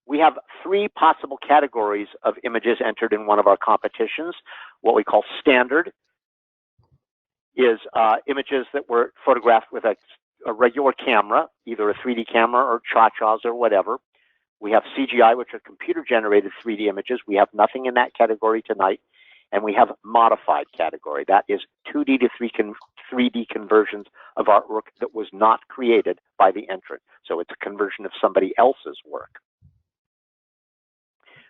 We have 3 possible categories of images entered in one of our competitions. What we call standard is images that were photographed with a regular camera, either a 3D camera or cha-chas or whatever. We have CGI, which are computer-generated 3D images. We have nothing in that category tonight. And we have modified category. That is 2D to 3D conversions of artwork that was not created by the entrant. So it's a conversion of somebody else's work.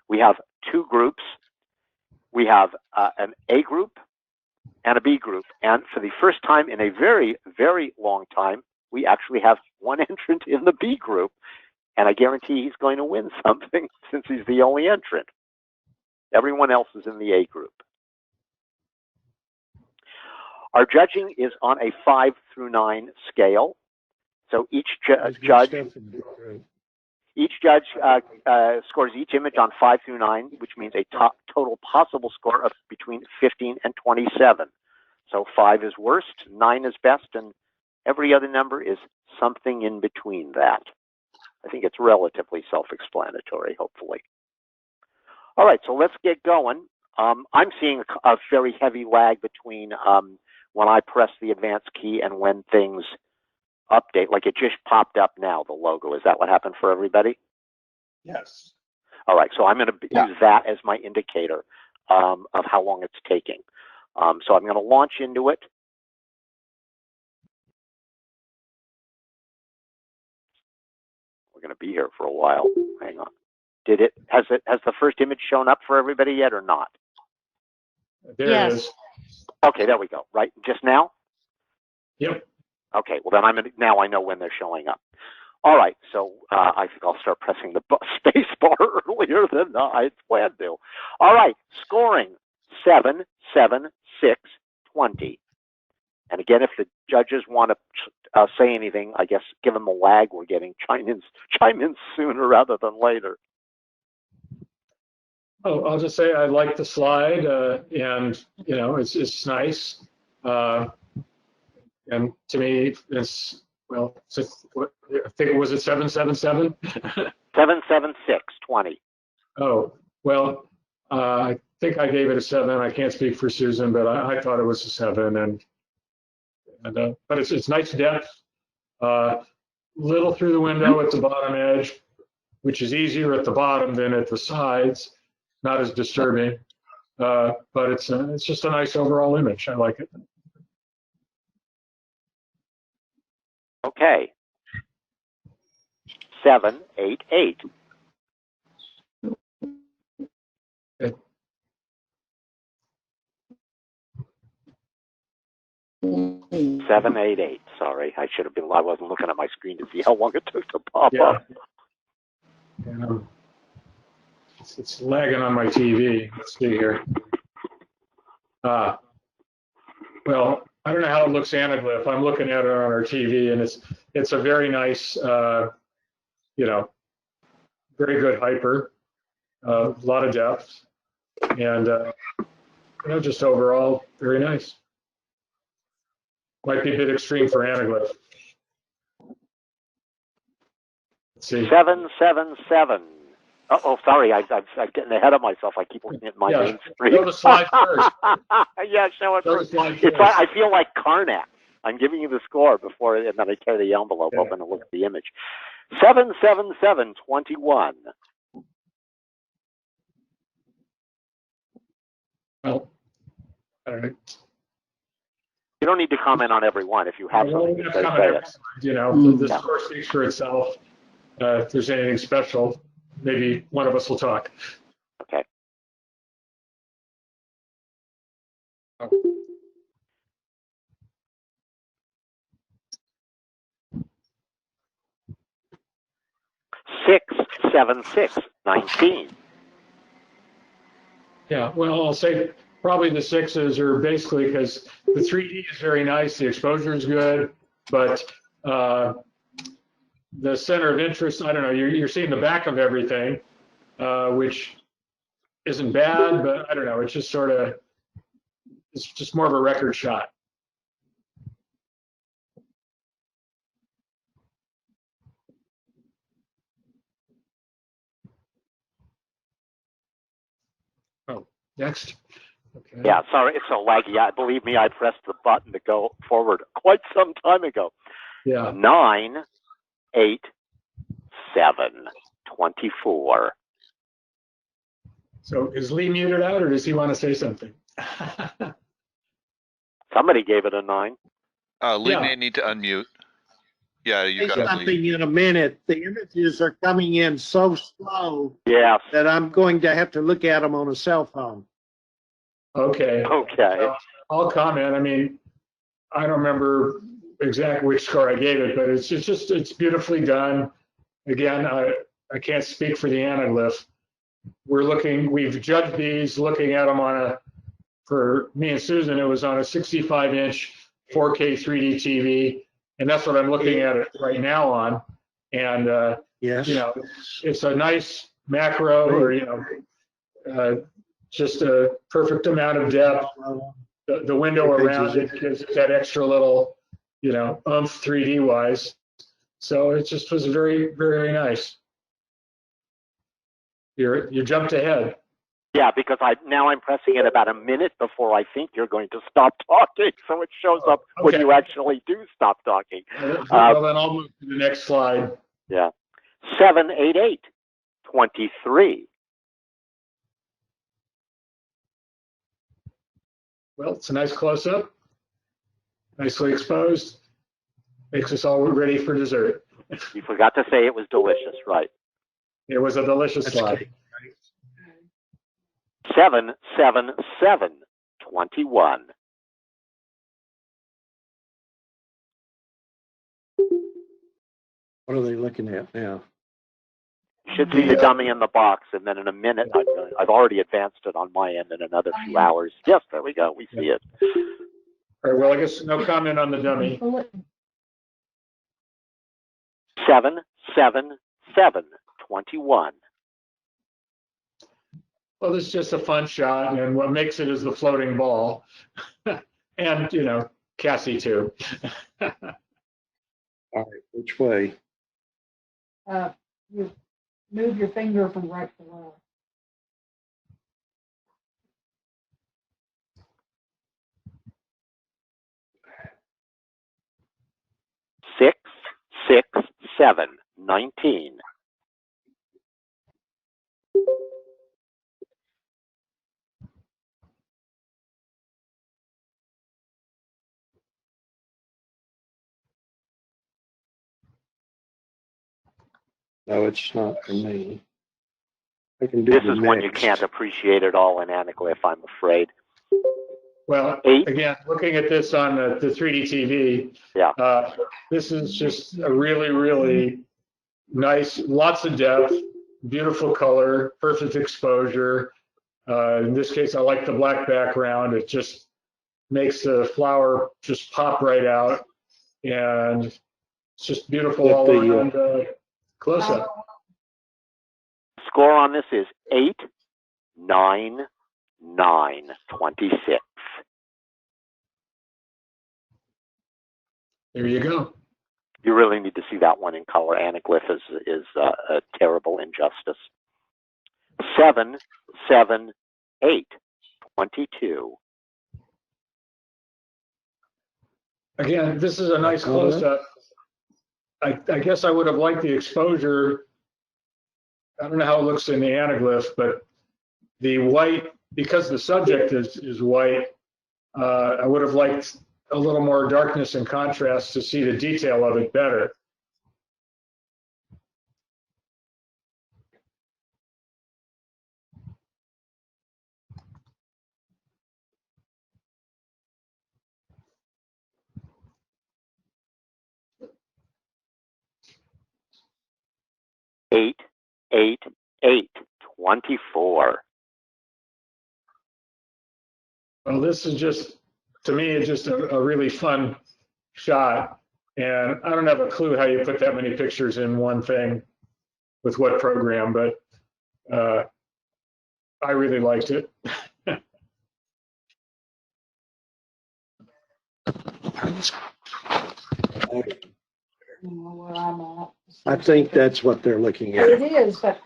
We have 2 groups. We have an A group and a B group. And for the first time in a very, very long time, we actually have one entrant in the B group. And I guarantee he's going to win something since he's the only entrant. Everyone else is in the A group. Our judging is on a 5 through 9 scale. So each judge scores each image on 5 through 9, which means a total possible score of between 15 and 27. So 5 is worst, 9 is best, and every other number is something in between that. I think it's relatively self-explanatory, hopefully. All right, so let's get going. I'm seeing a very heavy lag between when I press the advance key and when things update. Like it just popped up now, the logo. Is that what happened for everybody? Yes. All right, so I'm going to use that as my indicator of how long it's taking. So I'm going to launch into it. We're going to be here for a while. Hang on. Has the first image shown up for everybody yet or not? There it is. Okay, there we go. Right, just now? Yep. Okay, well then now I know when they're showing up. All right, so I think I'll start pressing the space bar earlier than I planned to. All right, scoring 7, 7, 6, 20. And again, if the judges want to say anything, I guess given the lag we're getting, chime in sooner rather than later. Oh, I'll just say I like the slide, and it's nice. And to me, it's well, I think it was at 777. 77620. Oh, well, I think I gave it a 7. I can't speak for Susan, but I thought it was a 7, but it's nice depth. Little through the window at the bottom edge, which is easier at the bottom than at the sides. Not as disturbing, but it's just a nice overall image. I like it. Okay. 788. Okay. 788. Sorry, I should have been. I wasn't looking at my screen to see how long it took to pop up. It's lagging on my TV. Let's see here. Well, I don't know how it looks anaglyph. I'm looking at it on our TV, and it's a very nice, very good hyper, a lot of depth, and just overall very nice. Might be a bit extreme for anaglyph. Let's see. 777. Oh, sorry, I'm getting ahead of myself. I keep looking at my main screen. Show the slide first. Yeah, show it first. It's like, I feel like Karnak. I'm giving you the score before, and then I tear the envelope open and look at the image. 77721. Well, all right. You don't need to comment on every one. If you have something to say, say it. The score speaks for itself. If there's anything special, maybe one of us will talk. Okay. Oh. Six, 7, 6, 19. Yeah, well, I'll say probably the 6s are basically because the 3D is very nice, the exposure is good, but the center of interest, I don't know, you're seeing the back of everything, which isn't bad, but I don't know, it's just sort of, it's just more of a record shot. Oh, next. Okay. Yeah, sorry, it's so laggy. Believe me, I pressed the button to go forward quite some time ago. Yeah. 9, 8, 7, 24. So is Lee muted out, or does he want to say something? Somebody gave it a 9. Lee may need to unmute. Yeah, you got it, Lee. Something in a minute. The images are coming in so slow that I'm going to have to look at them on a cell phone. Okay. Okay. I'll comment. I mean, I don't remember exactly which score I gave it, but it's beautifully done. Again, I can't speak for the anaglyph. We've judged these, looking at them for me and Susan, it was on a 65-inch 4K 3D TV, and that's what I'm looking at it right now on. And yes, it's a nice macro, or just a perfect amount of depth. The window around it gives it that extra little, oomph 3D wise. So it just was very, very nice. You jumped ahead. Yeah, because now I'm pressing it about a minute before I think you're going to stop talking, so it shows up when you actually do stop talking. Well, then I'll move to the next slide. Yeah. 788, 23. Well, it's a nice close-up, nicely exposed, makes us all ready for dessert. You forgot to say it was delicious, right? It was a delicious slide. 777, 21. What are they looking at now? You should see the dummy in the box, and then in a minute, I've already advanced it on my end in another few hours. Yes, there we go. We see it. All right, well, I guess no comment on the dummy. 777, 21. Well, this is just a fun shot, and what makes it is the floating ball. And, you know, Cassie too. All right, which way? You move your finger from right to left. Six, 7, 19. No, it's not for me. I can do This the is when you mixed. can't appreciate it all in anaglyph, I'm afraid. Well, 8. again, looking at this on the 3D TV, Yeah. this is just a really, really nice, lots of depth, beautiful color, perfect exposure. In this case, I like the black background. It just makes the flower just pop right out. And it's just beautiful all around close up. Score on this is 8, 9, 9, 26. There you go. You really need to see that one in color. Anaglyph is a terrible injustice. 7, 7, 8, 22. Again, this is a nice close up. I guess I would have liked the exposure. I don't know how it looks in the anaglyph, but the white, because the subject is white, I would have liked a little more darkness and contrast to see the detail of it better. Eight, 8, 8, 24. Well, this is just, to me, it's just a really fun shot. And I don't have a clue how you put that many pictures in one thing with what program, but I really liked it. Where I'm at. I think that's what they're looking at. It is, but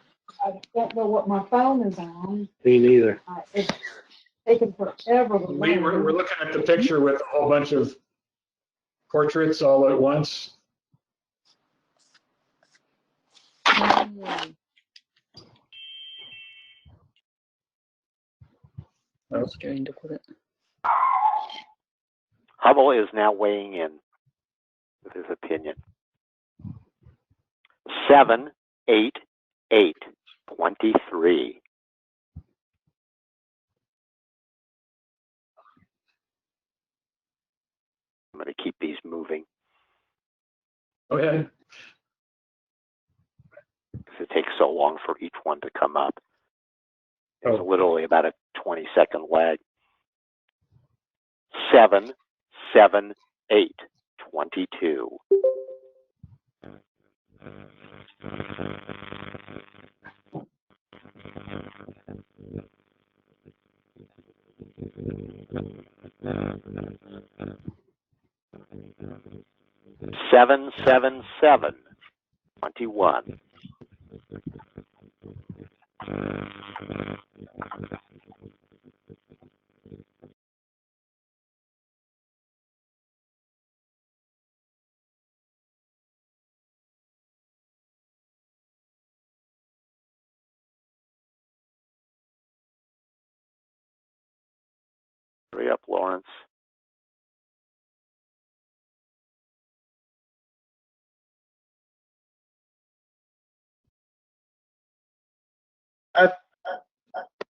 I don't know what my phone is on. Me neither. It's taken forever to load. We're looking at the picture with a whole bunch of portraits all at once. Mm. That's strange to put it. Hubble is now weighing in with his opinion. 7, 8, 8, 23. I'm going to keep these moving Go ahead. because it takes so long for each one to come up. There's literally about a 20-second lag. 7, 7, 8, 22. Seven, 7, 7, 21. Hurry up, Lawrence.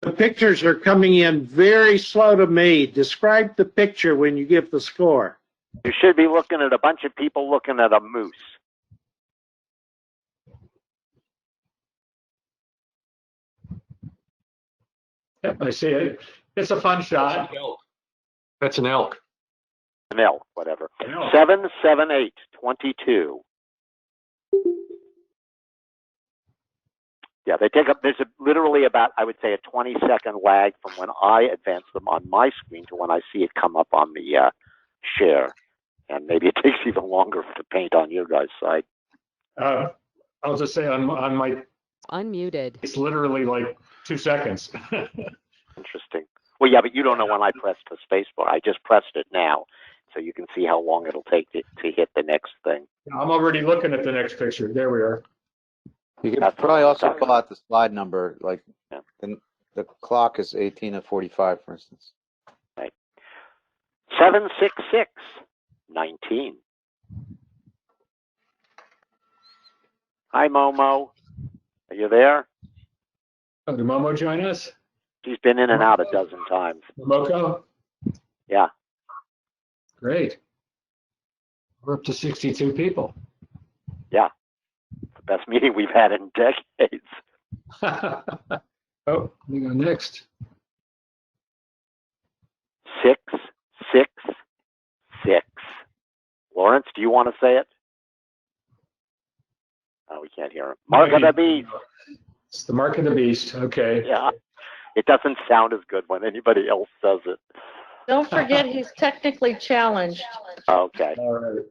The pictures are coming in very slow to me. Describe the picture when you give the score. You should be looking at a bunch of people looking at a moose. Yep, I see it. It's a fun shot. That's an elk. An elk, whatever. An elk. 7, 7, 8, 22. Yeah, they take up, there's literally about, I would say, a 20-second lag from when I advance them on my screen to when I see it come up on the share. And maybe it takes even longer to paint on your guys' side. I'll just say on my, Unmuted. it's literally like 2 seconds. Interesting. Well, yeah, but you don't know when I pressed the space bar. I just pressed it now, so you can see how long it'll take to hit the next thing. I'm already looking at the next picture. There we are. You can probably also call out the slide number, like the clock is 18:45, for instance. Right. 76619. Hi, Momo. Are you there? Oh, did Momo join us? She's been in and out a dozen times. Momoko? Yeah. Great. We're up to 62 people. Yeah. The best meeting we've had in decades. Oh, we go next. 666. Lawrence, do you want to say it? Oh, we can't hear him. Mark of the Beast. It's the Mark of the Beast. Okay. Yeah. It doesn't sound as good when anybody else says it. Don't forget he's technically challenged. Okay. All right.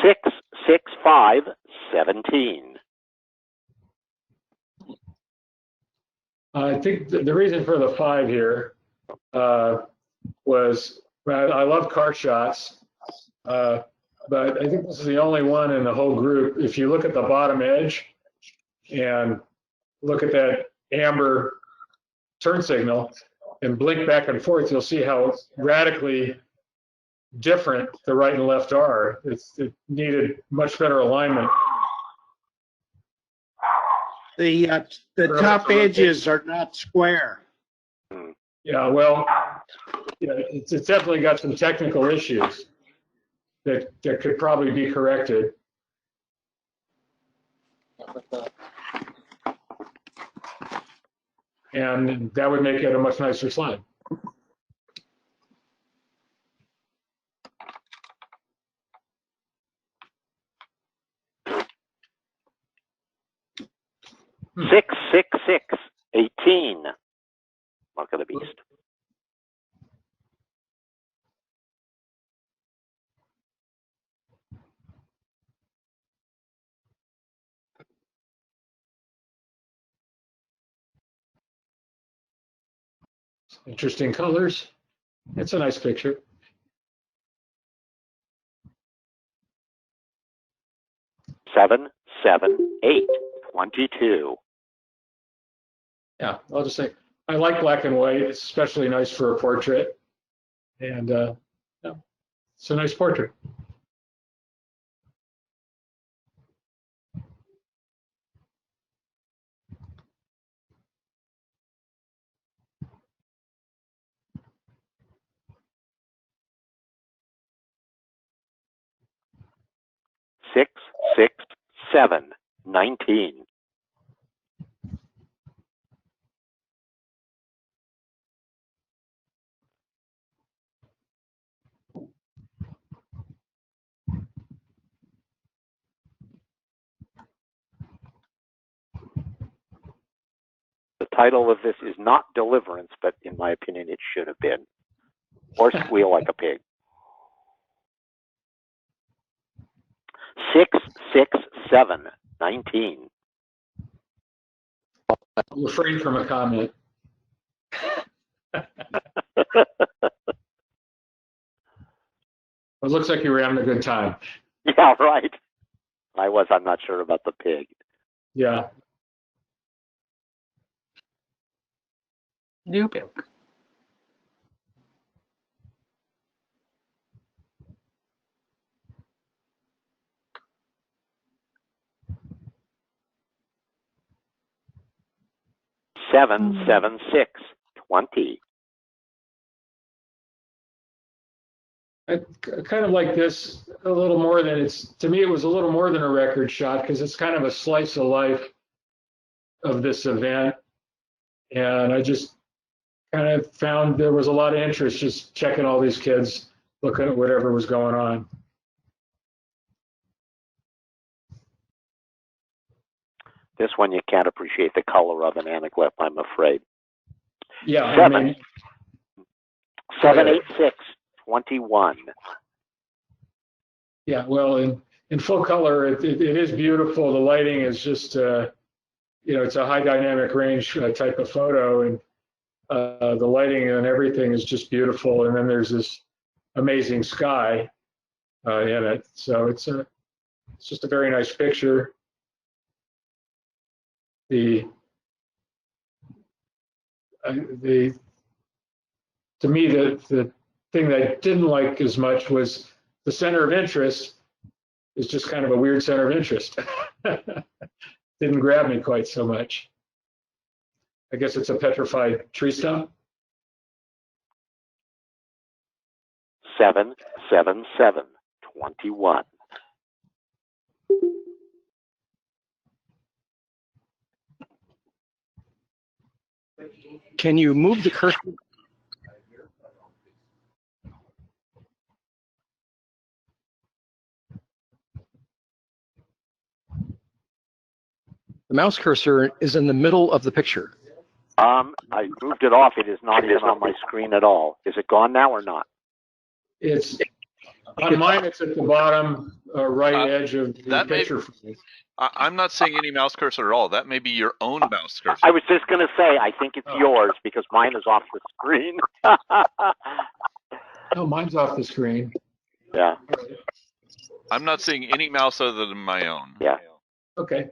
66517. I think the reason for the 5 here was I love car shots, but I think this is the only one in the whole group. If you look at the bottom edge and look at that amber turn signal and blink back and forth, you'll see how radically different the right and left are. It needed much better alignment. The top edges are not square. Yeah, well, yeah, it's definitely got some technical issues that could probably be corrected. And that would make it a much nicer slide. Hmm. 66618. Mark of the Beast. Interesting colors. It's a nice picture. Seven, 22. Yeah, I'll just say I like black and white. It's especially nice for a portrait, and yeah, it's a nice portrait. Six, 19. The title of this is not Deliverance, but in my opinion, it should have been. Or Squeal Like a Pig. 66719. I'll refrain from a comment. It looks like you were having a good time. Yeah, right. I was. I'm not sure about the pig. Yeah. New pig. Seven, 20. I kind of like this a little more than to me, it was a little more than a record shot because it's kind of a slice of life of this event. And I just kind of found there was a lot of interest just checking all these kids, looking at whatever was going on. This one you can't appreciate the color of an anaglyph, I'm afraid. Yeah, I Seven. mean, 78621. yeah, well, in full color, it is beautiful. The lighting is just, it's a high dynamic range type of photo, and the lighting and everything is just beautiful. And then there's this amazing sky in it. So it's just a very nice picture. To me, the thing that I didn't like as much was the center of interest is just kind of a weird center of interest. Didn't grab me quite so much. I guess it's a petrified tree stump. 77721. Can you move the cursor? The mouse cursor is in the middle of the picture. I moved it off. It is not even on my screen at all. Is it gone now or not? It's on mine. It's at the bottom right edge of the picture. I'm not seeing any mouse cursor at all. That may be your own mouse cursor. I was just going to say, I think it's yours because mine is off the screen. No, mine's off the screen. Yeah. I'm not seeing any mouse other than my own. Yeah. Okay.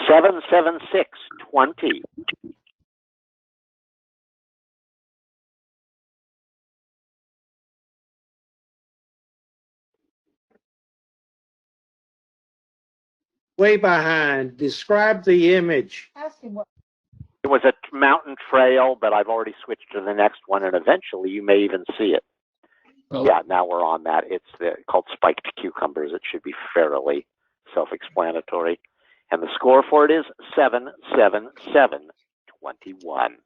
77620. Way behind. Describe the image. It was a mountain trail, but I've already switched to the next one, and eventually you may even see it. Oh. Yeah, now we're on that. It's called spiked cucumbers. It should be fairly self-explanatory. And the score for it is 77721.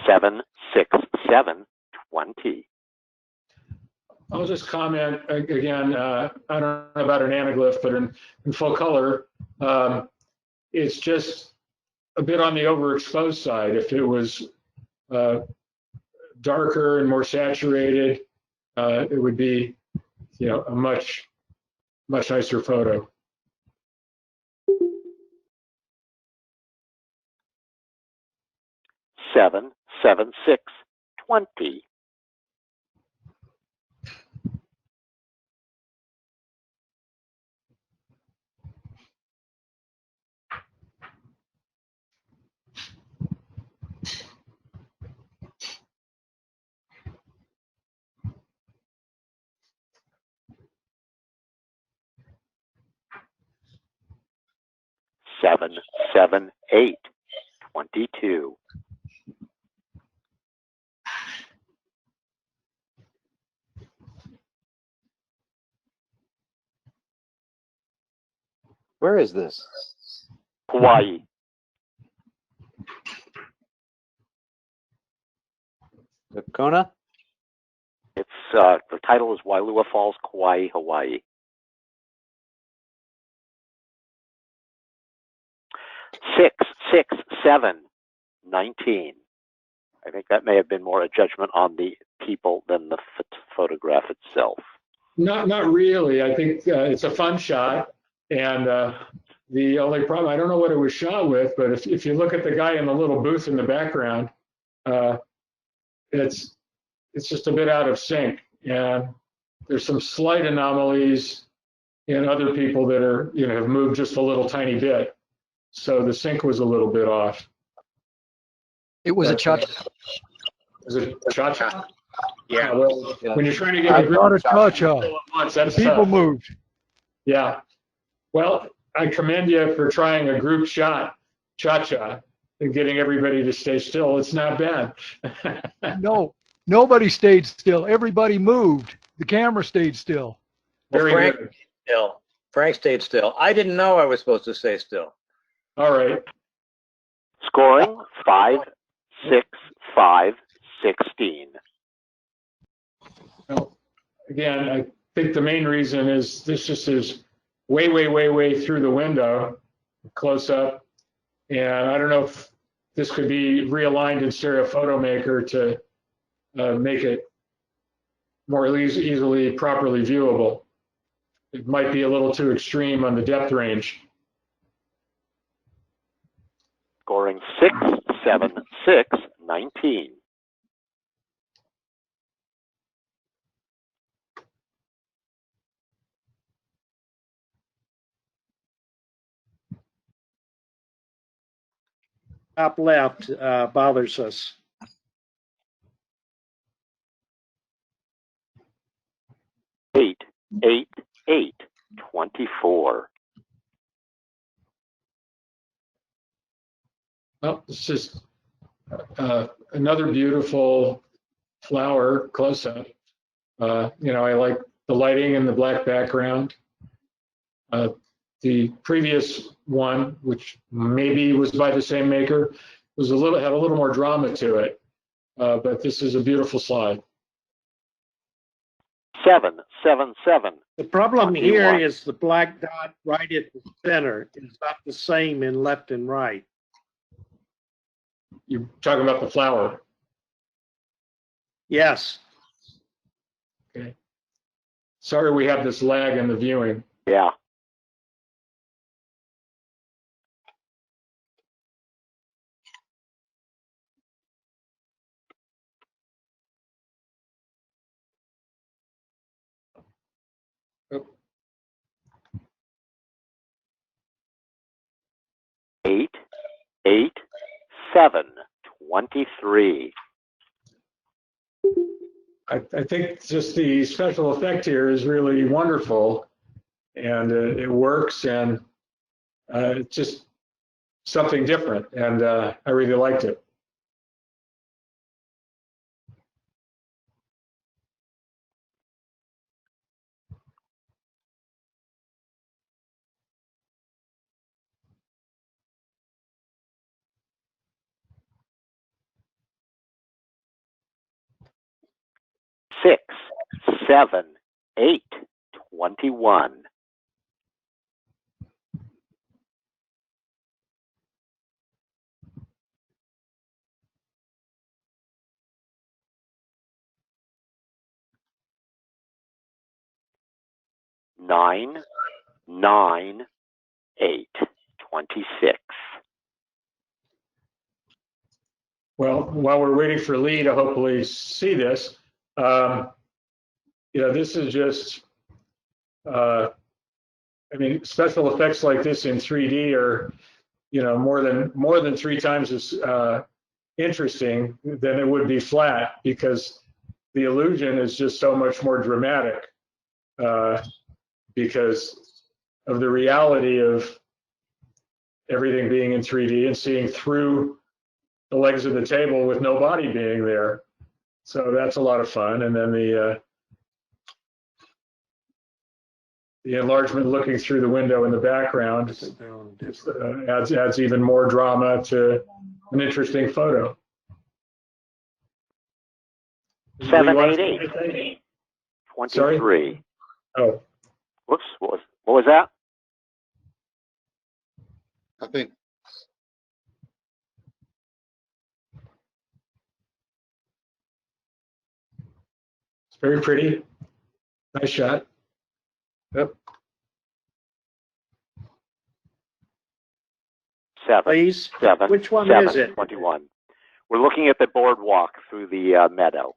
Seven, 6, 7, 20. I'll just comment again. I don't know about an anaglyph, but in full color, it's just a bit on the overexposed side. If it was darker and more saturated, it would be, a much nicer photo. 77620. Seven, 7, 8, 22. Where is this? Hawaii. The Kona? It's the title is Wailua Falls, Kauai, Hawaii. 66719. I think that may have been more a judgment on the people than the photograph itself. Not really. I think it's a fun shot, and the only problem, I don't know what it was shot with, but if you look at the guy in the little booth in the background, it's just a bit out of sync, and there's some slight anomalies in other people that are have moved just a little tiny bit, so the sync was a little bit off. It was a cha-cha. Is it a cha-cha? Yeah. Well, when you're trying to get I a group thought of a cha-cha. people at once, that's People tough. moved. Yeah. Well, I commend you for trying a group shot, cha-cha, and getting everybody to stay still. It's not bad. No, Nobody stayed still. Everybody moved. The camera stayed still. Very Frank good. still. Frank stayed still. I didn't know I was supposed to stay still. All right. Scoring 5, 6, 5, 16. Well, again, I think the main reason is this just is way, way, way, way through the window, close up. And I don't know if this could be realigned in Stereo Photo Maker to make it more easily, properly viewable. It might be a little too extreme on the depth range. Scoring 6, 7, 6, 19. Top left bothers us. Eight, 8, 8, 24. Well, it's just another beautiful flower close up. You know, I like the lighting and the black background. The previous one, which maybe was by the same maker, was had a little more drama to it. But this is a beautiful slide. 7, 7, 7. The problem 21. here is the black dot right at the center is not the same in left and right. You're talking about the flower. Yes. Okay. Sorry, we have this lag in the viewing. Yeah. Oh. 8, 8, 7, 23. I think just the special effect here is really wonderful, and it works, and it's just something different, and I really liked it. Six, 7, 8, 21. Nine, 9, 8, 26. Well, while we're waiting for Lee to hopefully see this, you know, this is just, I mean, special effects like this in 3D are, you know, more than 3 times as interesting than it would be flat, because the illusion is just so much more dramatic because of the reality of everything being in 3D and seeing through the legs of the table with no body being there. So that's a lot of fun. And then the enlargement looking through the window in the background adds even more drama to an interesting photo. 7, 8, 8, 23. Sorry? Oh. Whoops, what was that? I think It's very pretty. Nice shot. Yep. 7, Please. 7, Which one 7, is it? 21. We're looking at the boardwalk through the meadow.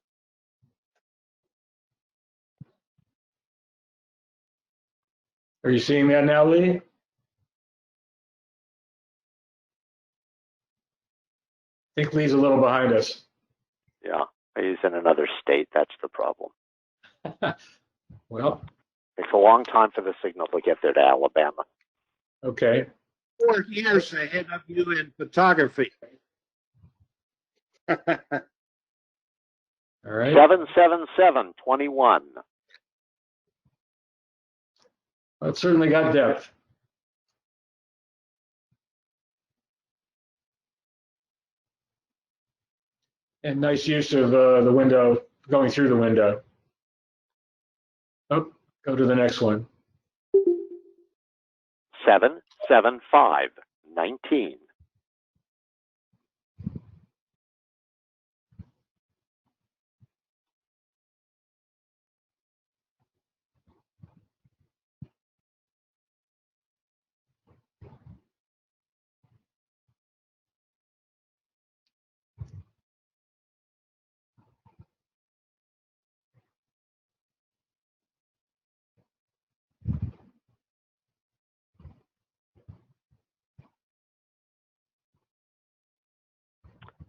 Are you seeing that now, Lee? I think Lee's a little behind us. Yeah, he's in another state. That's the problem. Well, Takes a long time for the signal to get there to Alabama. okay. 4 years ahead of you in photography. All right. 77721. It certainly got depth. And nice use of the window, going through the window. Oh, go to the next one. 77519.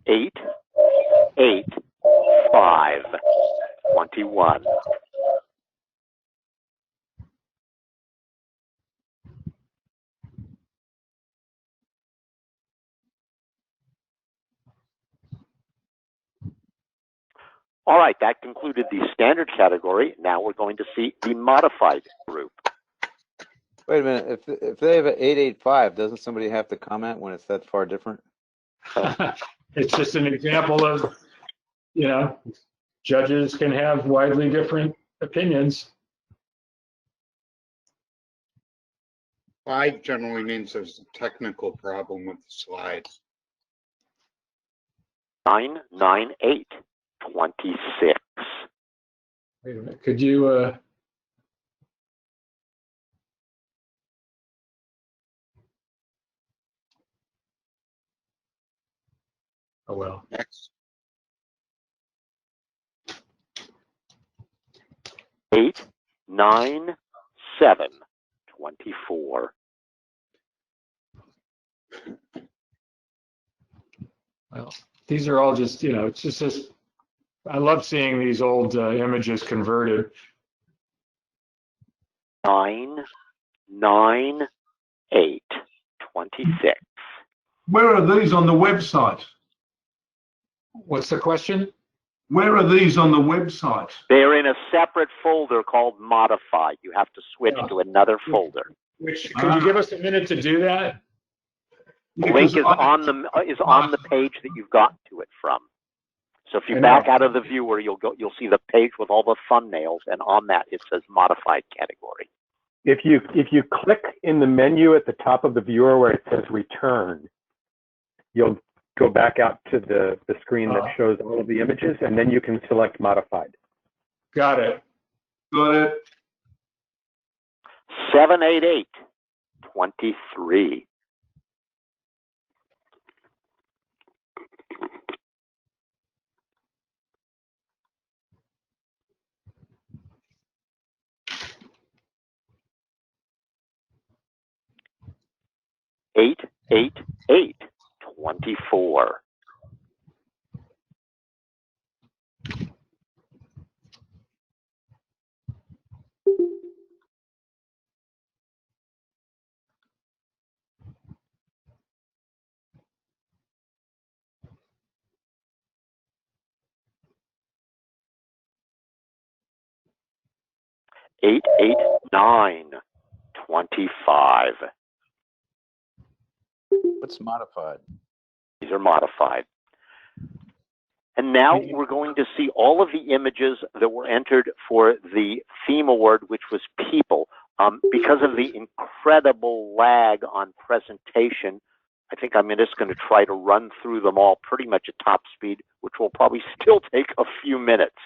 Eight, 5, 21. All right, that concluded the standard category. Now we're going to see the modified group. Wait a minute. If they have an 885, doesn't somebody have to comment when it's that far different? It's just an example of, you know, judges can have widely different opinions. 5 generally means there's a technical problem with the slides. 998, 26. Wait a minute. Could you? Oh well. Next. 8, 9, 7, 24. Well, these are all just, you know, it's just this. I love seeing these old images converted. 9, 9, 8, 26. Where are these on the website? What's the question? Where are these on the website? They're in a separate folder called Modified. You have to switch to another folder. Which, could you give us a minute to do that? The link is on the page that you've gotten to it from. So if you back out of the viewer, you'll see the page with all the thumbnails, and on that it says Modified category. If you click in the menu at the top of the viewer where it says Return, you'll go back out to the screen that shows all of the images, and then you can select Modified. Got it. Got it. 788, 23. Eight, 24. Eight, 9, 25. What's modified? These are modified. And now we're going to see all of the images that were entered for the theme award, which was people. Because of the incredible lag on presentation, I think I'm just going to try to run through them all pretty much at top speed, which will probably still take a few minutes.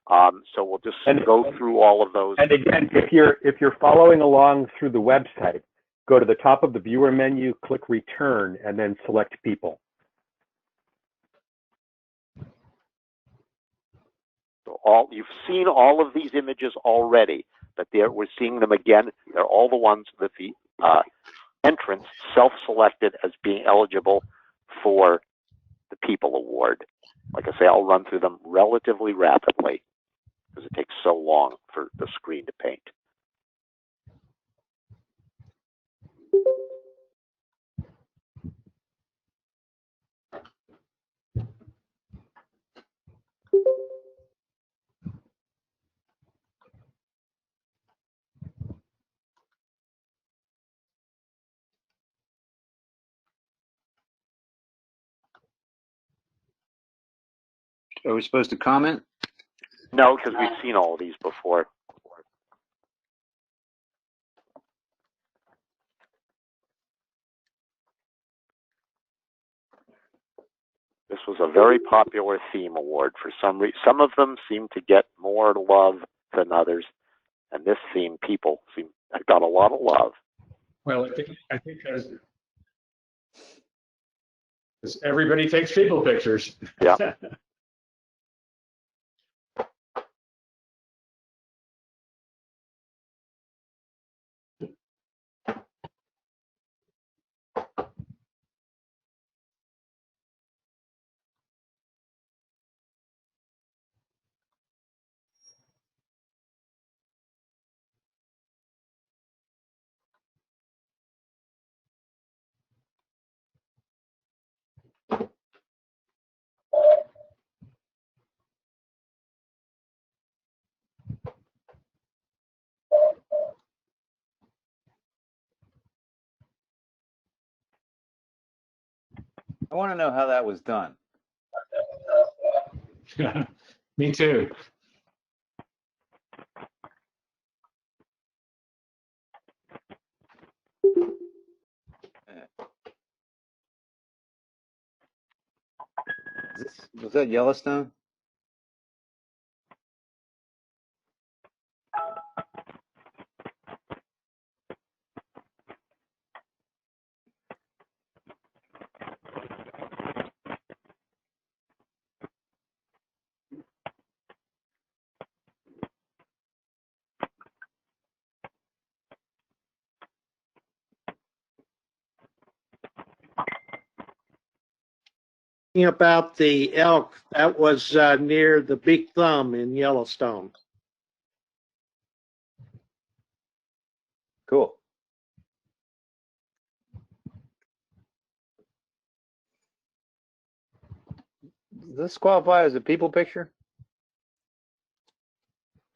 So we'll just go through all of those. And again, if you're following along through the website, go to the top of the viewer menu, click Return, and then select People. So you've seen all of these images already, but we're seeing them again. They're all the ones that the entrants self-selected as being eligible for the People Award. Like I say, I'll run through them relatively rapidly because it takes so long for the screen to paint. are we supposed to comment? No, because we've seen all of these before. This was a very popular theme award for some reason. Some of them seem to get more love than others, and this theme, people, got a lot of love. Well, I think because everybody takes people pictures. Yeah. I want to know how that was done. Me too. Was that Yellowstone? About the elk, that was near the Big Thumb in Yellowstone. Cool. Does this qualify as a people picture?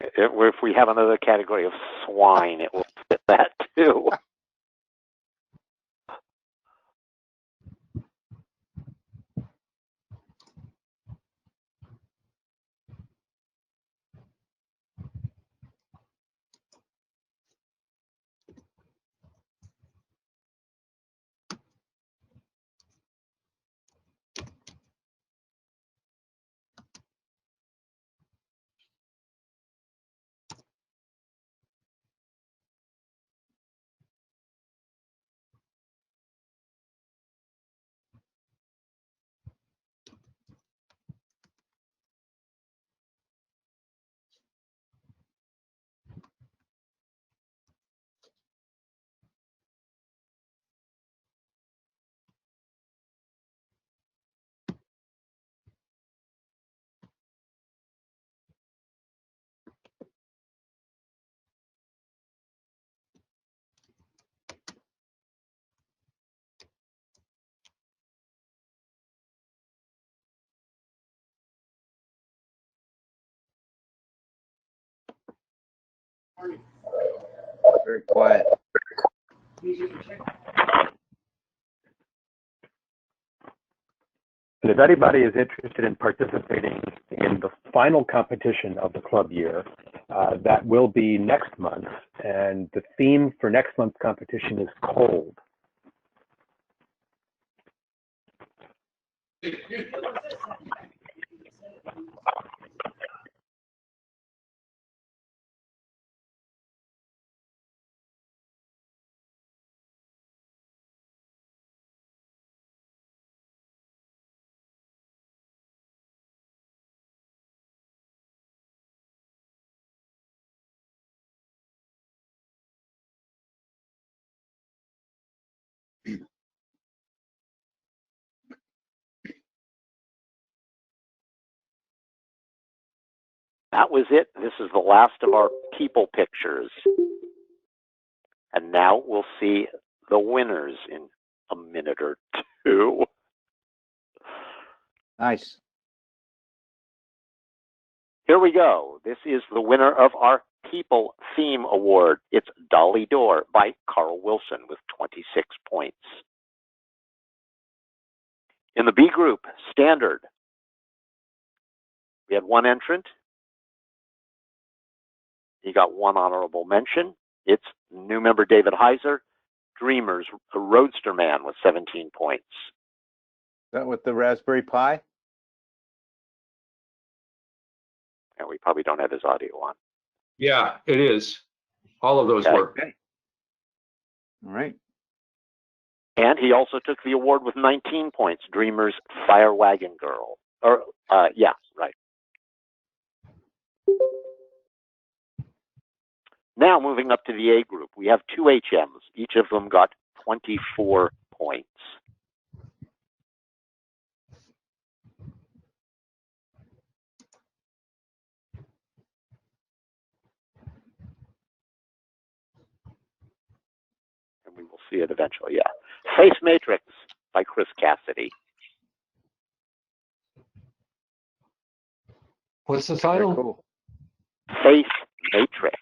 If we have another category of swine, it will fit that too. Very quiet. And if anybody is interested in participating in the final competition of the club year, that will be next month. And the theme for next month's competition is cold. That was it. This is the last of our people pictures. And now we'll see the winners in a minute or two. Nice. Here we go. This is the winner of our People Theme Award. It's Dolly Door by Carl Wilson with 26 points. In the B group, Standard, We had one entrant. He got one honorable mention. It's new member David Heiser, Dreamers, a Roadster Man with 17 points. Is that with the Raspberry Pi? And we probably don't have his audio on. Yeah, it is. All of those Okay. work. All right. And he also took the award with 19 points, Dreamers, Fire Wagon Girl. Or, yeah, right. Now moving up to the A group, we have two HMs. Each of them got 24 points. And we will see it eventually, yeah. Face Matrix by Chris Cassidy. What's the title? Cool. Face Matrix.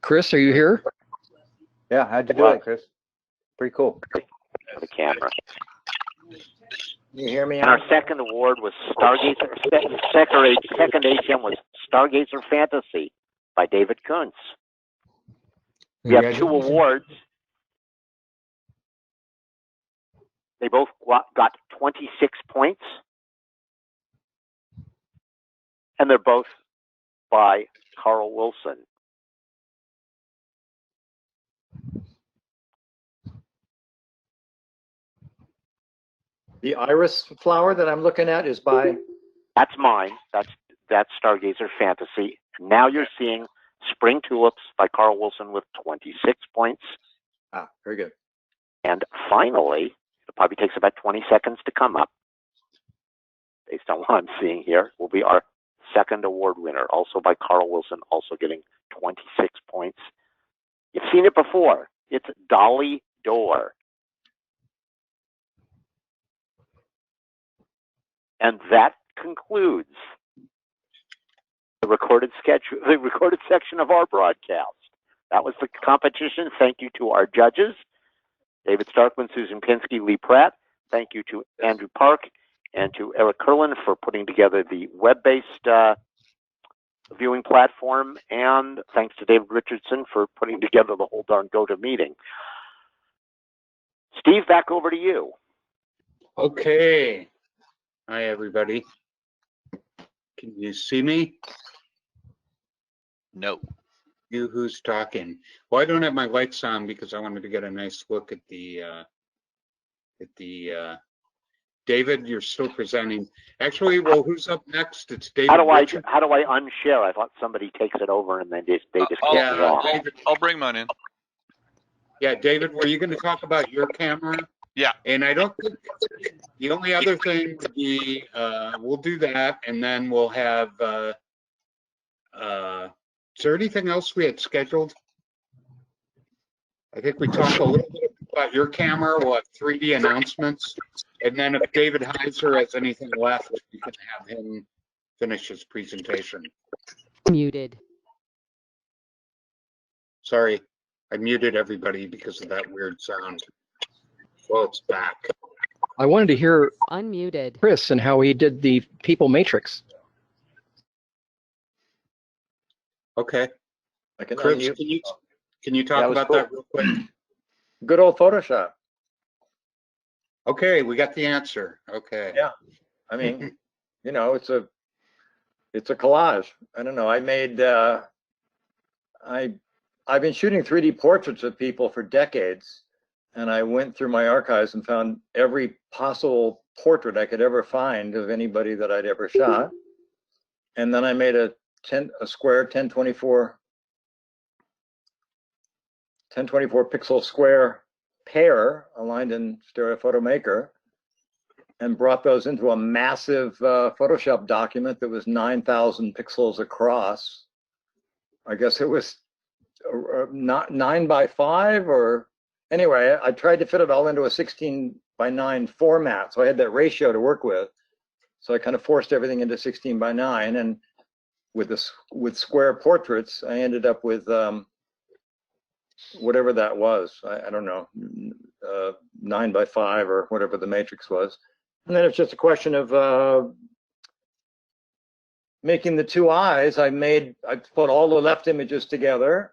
Chris, are you here? Yeah, how'd you do it, Chris? Pretty cool. The camera. You hear me? And our second award was Stargazer. Second HM was Stargazer Fantasy by David Kuntz. We have two awards. They both got 26 points. And they're both by Carl Wilson. The iris flower that I'm looking at is by. That's mine. That's Stargazer Fantasy. Now you're seeing Spring Tulips by Carl Wilson with 26 points. Ah, very good. And finally, it probably takes about 20 seconds to come up, based on what I'm seeing here, will be our second award winner, also by Carl Wilson, also getting 26 points. You've seen it before. It's Dolly Door. And that concludes the recorded section of our broadcast. That was the competition. Thank you to our judges, David Starkman, Susan Pinsky, Lee Pratt. Thank you to Andrew Park and to Eric Kurland for putting together the web-based viewing platform. And thanks to David Richardson for putting together the whole darn GoToMeeting. Steve, back over to you. Okay. Hi, everybody. Can you see me? No. You, who's talking? Well, I don't have my lights on because I wanted to get a nice look at the David, you're still presenting. Actually, well, who's up next? It's David. How do I unshare? I thought somebody takes it over and then they just kick it off. David, I'll bring mine in. Yeah, David, were you going to talk about your camera? Yeah. And I don't think the only other thing would be we'll do that, and then we'll have. Is there anything else we had scheduled? I think we talked a little bit about your camera. We'll have 3D announcements, and then if David Heiser has anything left, we can have him finish his presentation. Muted. Sorry, I muted everybody because of that weird sound. Well, it's back. I wanted to hear Unmuted. Chris and how he did the People Matrix. Okay. I can Chris, unmute. can you talk about that real quick? Good old Photoshop. Okay, we got the answer. Okay. Yeah. I mean, you know, it's a collage. I don't know. I made I've been shooting 3D portraits of people for decades, and I went through my archives and found every possible portrait I could ever find of anybody that I'd ever shot. And then I made a square 1024 pixel square pair aligned in Stereophoto Maker, and brought those into a massive Photoshop document that was 9,000 pixels across. I guess it was not 9x5, or anyway, I tried to fit it all into a 16:9 format, so I had that ratio to work with. So I kind of forced everything into 16:9, and with square portraits, I ended up with whatever that was. I don't know, 9x5 or whatever the matrix was. And then it's just a question of making the two eyes, I put all the left images together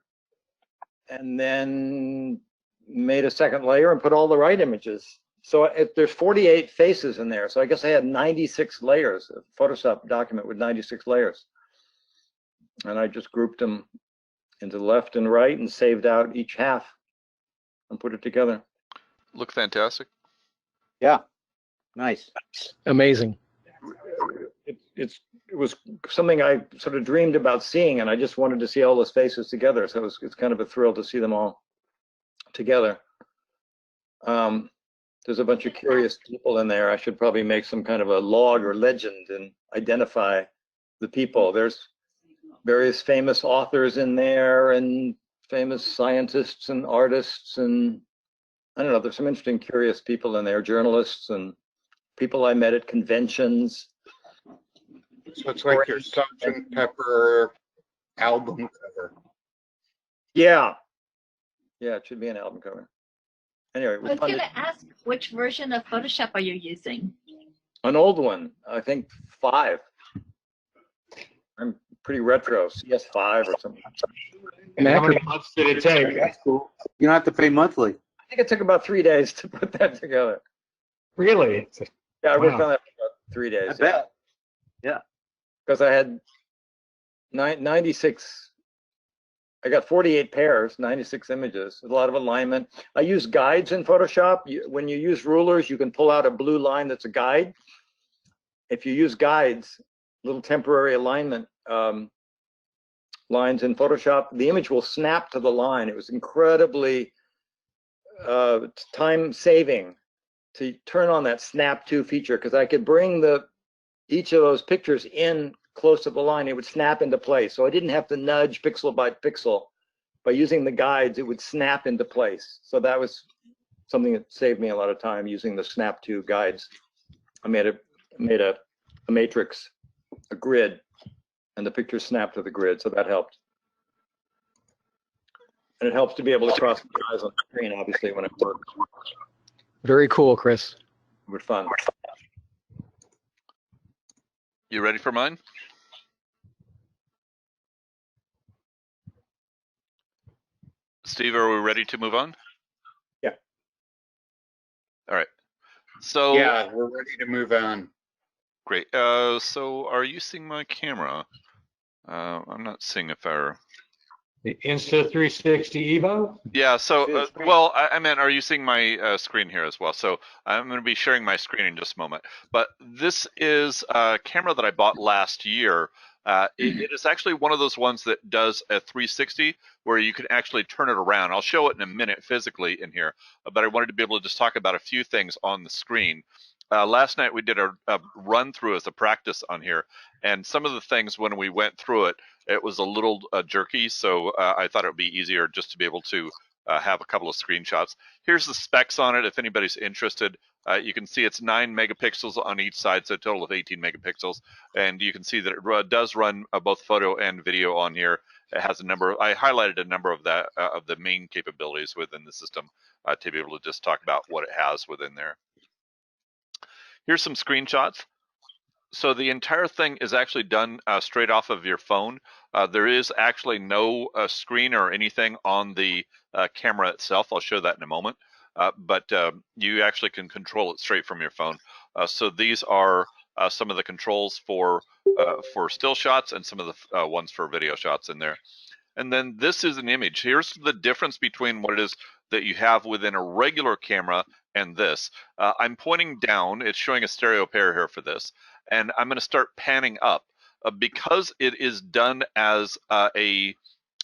and then made a second layer and put all the right images. So there's 48 faces in there. So I guess I had 96 layers, a Photoshop document with 96 layers. And I just grouped them into left and right and saved out each half and put it together. Look fantastic. Yeah, nice. Amazing. It was something I sort of dreamed about seeing, and I just wanted to see all those faces together. So it's kind of a thrill to see them all together. There's a bunch of curious people in there. I should probably make some kind of a log or legend and identify the people. There's various famous authors in there and famous scientists and artists, and I don't know, there's some interesting, curious people in there, journalists and people I met at conventions. So it's like your Sgt. Pepper album cover. Yeah. Yeah, it should be an album cover. Anyway, it I was was fun. going to ask, which version of Photoshop are you using? An old one, I think 5. I'm pretty retro, CS5 or something. And how many months did it take? That's cool. You don't have to pay monthly. I think it took about 3 days to put that together. Really? Yeah, I worked Wow. on that for about 3 days. I bet. Yeah. Because I had 96, I got 48 pairs, 96 images, a lot of alignment. I use guides in Photoshop. When you use rulers, you can pull out a blue line that's a guide. If you use guides, little temporary alignment lines in Photoshop, the image will snap to the line. It was incredibly time saving to turn on that snap to feature, because I could bring each of those pictures in close to the line. It would snap into place. So I didn't have to nudge pixel by pixel. By using the guides, it would snap into place. So that was something that saved me a lot of time, using the snap to guides. I made a matrix, a grid, and the pictures snapped to the grid. So that helped. And it helps to be able to cross the eyes on the screen, obviously, when it works. Very cool, Chris. It was fun. You ready for mine? Steve, are we ready to move on? Yeah. All right. So Yeah, we're ready to move on. great. So are you seeing my camera? I'm not seeing if our. The Insta360 Evo? Yeah. So well, I meant, are you seeing my screen here as well? So I'm going to be sharing my screen in just a moment. But this is a camera that I bought last year. It is actually one of those ones that does a 360 where you can actually turn it around. I'll show it in a minute physically in here, but I wanted to be able to just talk about a few things on the screen. Last night we did a run through as a practice on here, and some of the things when we went through it, it was a little jerky, so I thought it would be easier just to be able to have a couple of screenshots. Here's the specs on it if anybody's interested. You can see it's 9 megapixels on each side, so a total of 18 megapixels. And you can see that it does run both photo and video on here. It has a number, I highlighted a number of that of the main capabilities within the system to be able to just talk about what it has within there. Here's some screenshots. So the entire thing is actually done straight off of your phone. There is actually no screen or anything on the camera itself. I'll show that in a moment. But you actually can control it straight from your phone. So these are some of the controls for still shots and some of the ones for video shots in there. And then this is an image. Here's the difference between what it is that you have within a regular camera and this. I'm pointing down. It's showing a stereo pair here for this. And I'm going to start panning up. Because it is done as a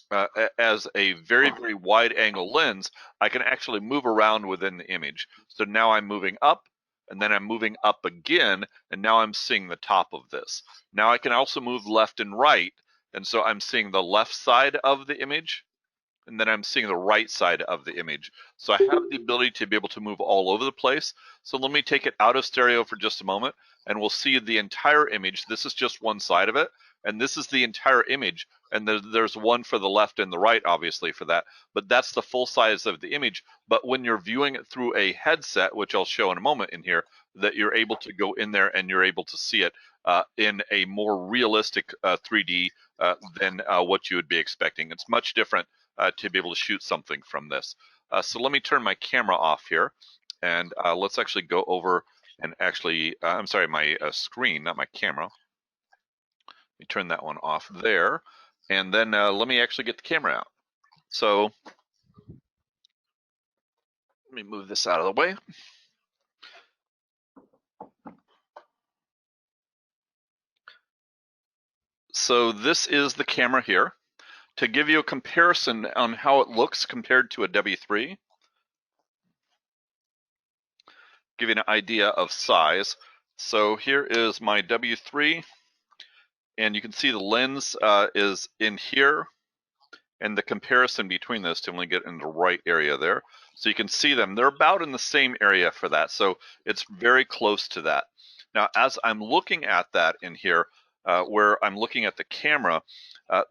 very, very wide angle lens, I can actually move around within the image. So now I'm moving up, and then I'm moving up again, and now I'm seeing the top of this. Now I can also move left and right, and so I'm seeing the left side of the image, and then I'm seeing the right side of the image. So I have the ability to be able to move all over the place. So let me take it out of stereo for just a moment, and we'll see the entire image. This is just one side of it, and this is the entire image. And there's one for the left and the right, obviously, for that. But that's the full size of the image. But when you're viewing it through a headset, which I'll show in a moment in here, that you're able to go in there and you're able to see it in a more realistic 3D than what you would be expecting. It's much different to be able to shoot something from this. So let me turn my camera off here, and let's actually go over and actually, I'm sorry, my screen, not my camera. Let me turn that one off there, and then let me actually get the camera out. So let me move this out of the way. So this is the camera here. To give you a comparison on how it looks compared to a W3, give you an idea of size. So here is my W3, and you can see the lens is in here, and the comparison between those two, I'm going to get in the right area there. So you can see them. They're about in the same area for that, so it's very close to that. Now, as I'm looking at that in here, where I'm looking at the camera,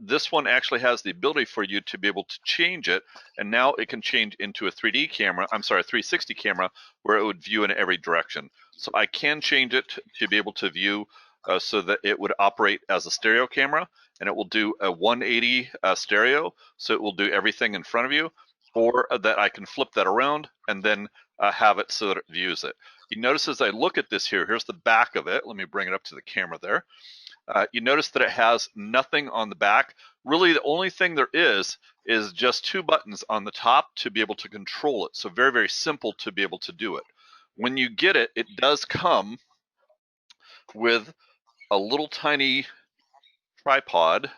this one actually has the ability for you to be able to change it, and now it can change into a 3D camera, I'm sorry, a 360 camera, where it would view in every direction. So I can change it to be able to view so that it would operate as a stereo camera, and it will do a 180 stereo, so it will do everything in front of you, or that I can flip that around and then have it so that it views it. You notice as I look at this here, here's the back of it. Let me bring it up to the camera there. You notice that it has nothing on the back. Really, the only thing there is just two buttons on the top to be able to control it. So very, very simple to be able to do it. When you get it, it does come with a little tiny tripod.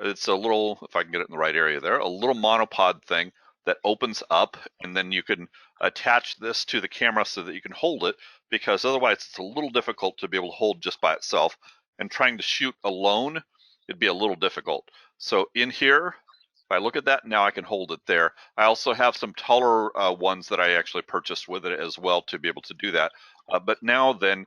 It's a little, if I can get it in the right area there, a little monopod thing that opens up, and then you can attach this to the camera so that you can hold it, because otherwise it's a little difficult to be able to hold just by itself. And trying to shoot alone, it'd be a little difficult. So in here, if I look at that, now I can hold it there. I also have some taller ones that I actually purchased with it as well to be able to do that. But now then,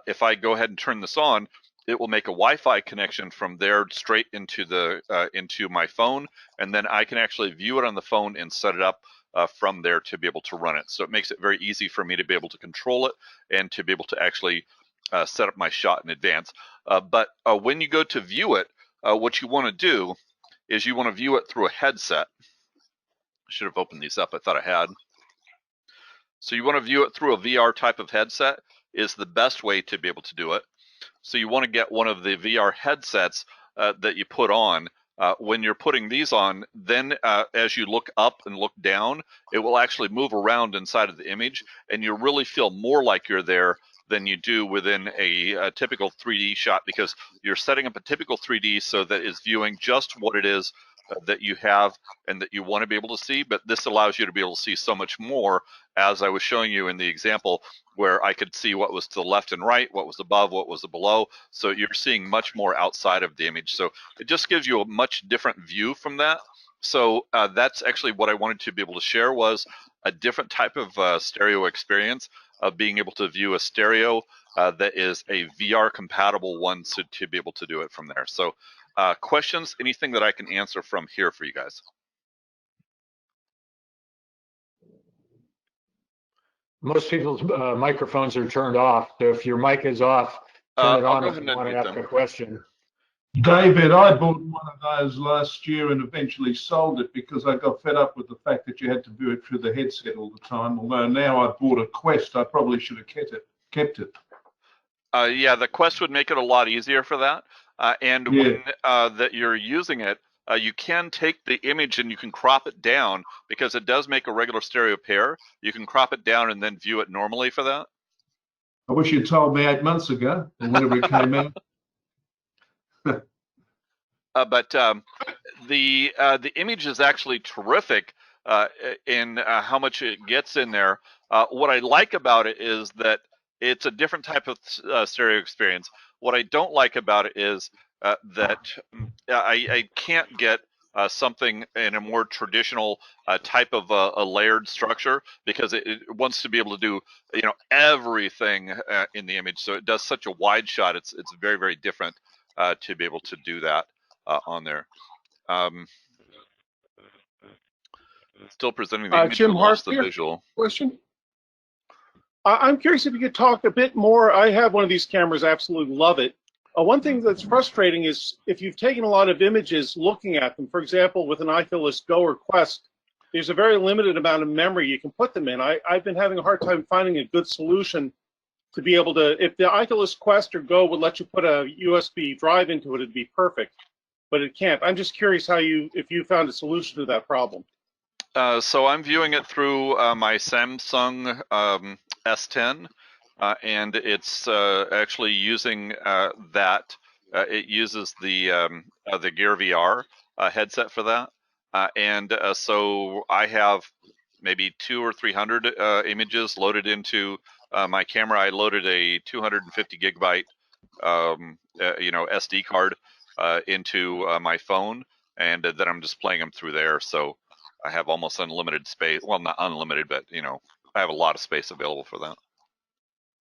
if I go ahead and turn this on, it will make a Wi-Fi connection from there straight into the into my phone, and then I can actually view it on the phone and set it up from there to be able to run it. So it makes it very easy for me to be able to control it and to be able to actually set up my shot in advance. But when you go to view it, what you want to do is you want to view it through a headset. I should have opened these up. I thought I had. So you want to view it through a VR type of headset is the best way to be able to do it. So you want to get one of the VR headsets that you put on. When you're putting these on, then as you look up and look down, it will actually move around inside of the image, and you really feel more like you're there than you do within a typical 3D shot, because you're setting up a typical 3D so that it's viewing just what it is that you have and that you want to be able to see. But this allows you to be able to see so much more, as I was showing you in the example, where I could see what was to the left and right, what was above, what was below. So you're seeing much more outside of the image. So it just gives you a much different view from that. So that's actually what I wanted to be able to share, was a different type of stereo experience of being able to view a stereo that is a VR compatible one, so to be able to do it from there. So questions, anything that I can answer from here for you guys? Most people's microphones are turned off, so if your mic is off, turn it on if you want to ask a question. David, I bought one of those last year and eventually sold it because I got fed up with the fact that you had to view it through the headset all the time. Although now I bought a Quest, I probably should have kept it. Yeah, the Quest would make it a lot easier for that. And when that you're using it, you can take the image and you can crop it down, because it does make a regular stereo pair. You can crop it down and then view it normally for that. I wish you'd told me 8 months ago, or whenever it came out. But the image is actually terrific in how much it gets in there. What I like about it is that it's a different type of stereo experience. What I don't like about it is that I can't get something in a more traditional type of a layered structure, because it wants to be able to do, you know, everything in the image. So it does such a wide shot. It's very, very different to be able to do that on there. Still presenting the image, Jim but lost the Hartfield, visual. question. I'm curious if you could talk a bit more. I have one of these cameras, I absolutely love it. One thing that's frustrating is if you've taken a lot of images looking at them, for example, with an Oculus Go or Quest, there's a very limited amount of memory you can put them in. I've been having a hard time finding a good solution to be able to, if the Oculus Quest or Go would let you put a USB drive into it, it'd be perfect, but it can't. I'm just curious if you found a solution to that problem. So I'm viewing it through my Samsung S10, and it's actually using that. It uses the Gear VR headset for that, and so I have maybe 200 or 300 images loaded into my camera. I loaded a 250 gigabyte, you know, SD card into my phone, and then I'm just playing them through there. So I have almost unlimited space. Well, not unlimited, but you know, I have a lot of space available for that.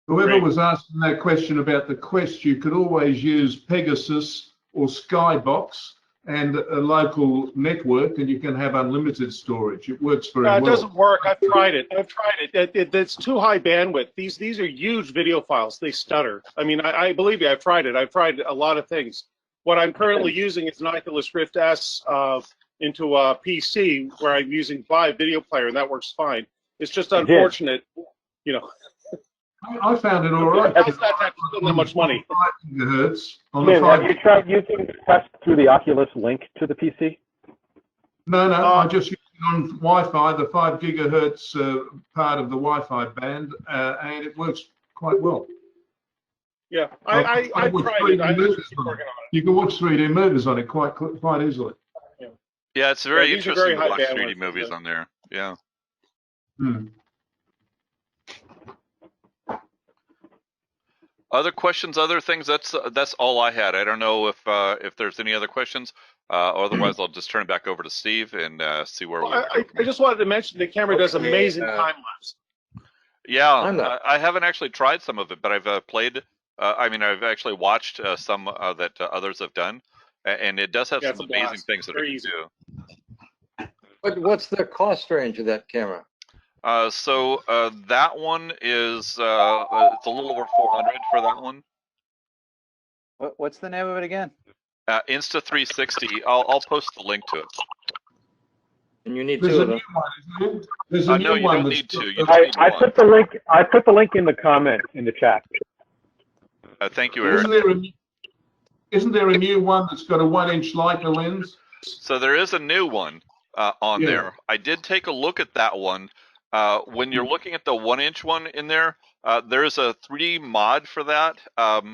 Whoever was asking that question about the Quest, you could always use Pegasus or Skybox and a local network, and you can have unlimited storage. It works very well. It doesn't work. I've tried it. It's too high bandwidth. These are huge video files. They stutter. I mean, I believe you. I've tried it. I've tried a lot of things. What I'm currently using is an Oculus Rift S into a PC where I'm using Vive Video Player, and that works fine. It's just unfortunate, you know. I found it all right. That's not that much money. 5 gigahertz on Jim, the have 5. you tried using Quest through the Oculus Link to the PC? No, I just use it on Wi-Fi, the 5 gigahertz part of the Wi-Fi band, and it works quite well. Yeah, I tried it. I'm just working on it. You can watch 3D movies on it quite easily. Yeah, it's very these are interesting very to watch high 3D bandwidth, movies on there. Yeah. Other questions, other things? That's all I had. I don't know if there's any other questions. Otherwise, I'll just turn it back over to Steve and see where we go. I just wanted to mention the camera does amazing time lapse. Yeah, I haven't actually tried some of it, but I've played. I mean, I've actually watched some that others have done, and it does have some amazing things that it can do. What's the cost range of that camera? So that one is it's a little over 400 for that one. What's the name of it again? Insta360. I'll post the link to it. And you need There's two a of new them. one, isn't there? There's a No, new you one don't that's need to. got You the- just need I one. put the link. I put the link in the comment in the chat. Thank you, Eric. Isn't there a new one that's got a 1-inch Leica lens? So there is a new one on Yeah. there. I did take a look at that one. When you're looking at the 1-inch one in there, there is a 3D mod for that. Let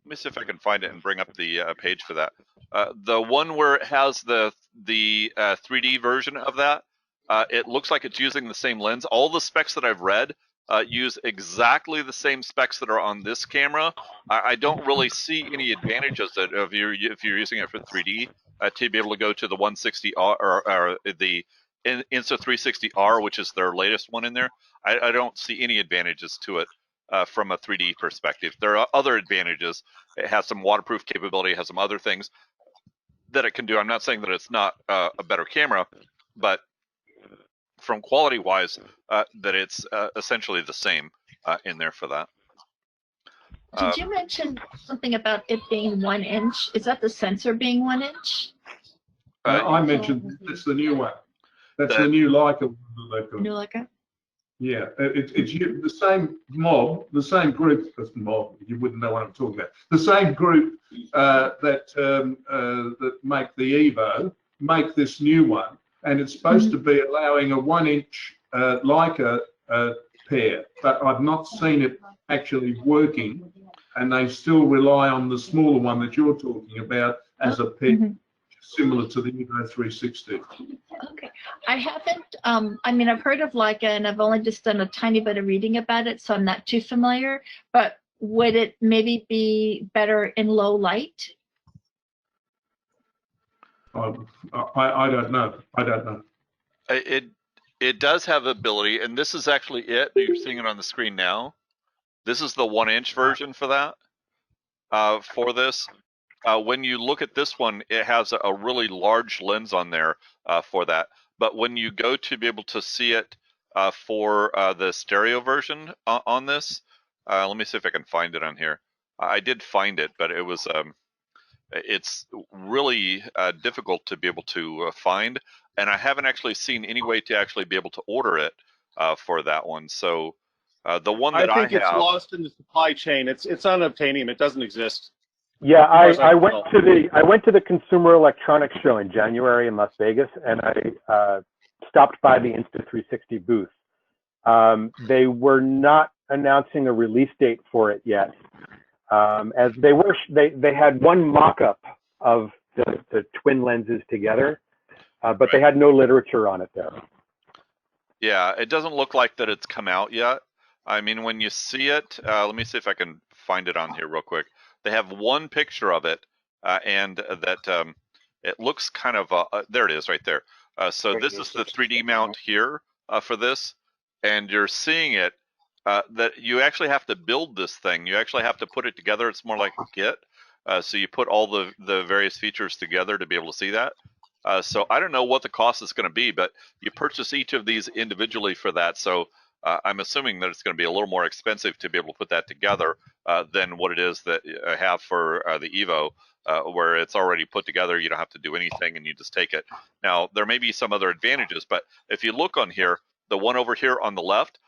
me see if I can find it and bring up the page for that. The one where it has the 3D version of that, it looks like it's using the same lens. All the specs that I've read use exactly the same specs that are on this camera. I don't really see any advantages that if you're using it for 3D to be able to go to the 160R or the Insta360R, which is their latest one in there. I don't see any advantages to it from a 3D perspective. There are other advantages. It has some waterproof capability, it has some other things that it can do. I'm not saying that it's not a better camera, but from quality wise, that it's essentially the same in there for that. Did you mention something about it being 1 inch? Is that the sensor being 1 inch? I mentioned that's the new one. That's the new Leica. New Leica? Yeah, it's the same mob, the same group. Mob, you wouldn't know what I'm talking about. The same group that make the Evo make this new one, and it's supposed to be allowing a 1-inch Leica pair, but I've not seen it actually working, and they still rely on the smaller one that you're talking about as a pair, similar to the Evo 360. Okay, I haven't, I mean, I've heard of Leica and I've only just done a tiny bit of reading about it, so I'm not too familiar, but would it maybe be better in low light? I don't know. I don't know. It does have ability, and this is actually it. You're seeing it on the screen now. This is the 1-inch version for that. For this, when you look at this one, it has a really large lens on there for that. But when you go to be able to see it for the stereo version on this, let me see if I can find it on here. I did find it, but it was it's really difficult to be able to find, and I haven't actually seen any way to actually be able to order it for that one. So the one that I think it's have, lost in the supply chain. It's unobtainium. It doesn't exist. Yeah, As I I went recall. I went to the Consumer Electronics Show in January in Las Vegas, and I stopped by the Insta360 booth. They were not announcing a release date for it yet, as they had one mock-up of the twin lenses together, but they had no literature on it there. yeah, it doesn't look like that it's come out yet. I mean, when you see it, let me see if I can find it on here real quick. They have one picture of it, and that it looks kind of, there it is right there. So this is the 3D mount here for this, and you're seeing it, that you actually have to build this thing. You actually have to put it together. It's more like a kit. So you put all the various features together to be able to see that. So I don't know what the cost is going to be, but you purchase each of these individually for that. So I'm assuming that it's going to be a little more expensive to be able to put that together than what it is that I have for the Evo, where it's already put together. You don't have to do anything and you just take it. Now, there may be some other advantages, but if you look on here, the one over here on the left,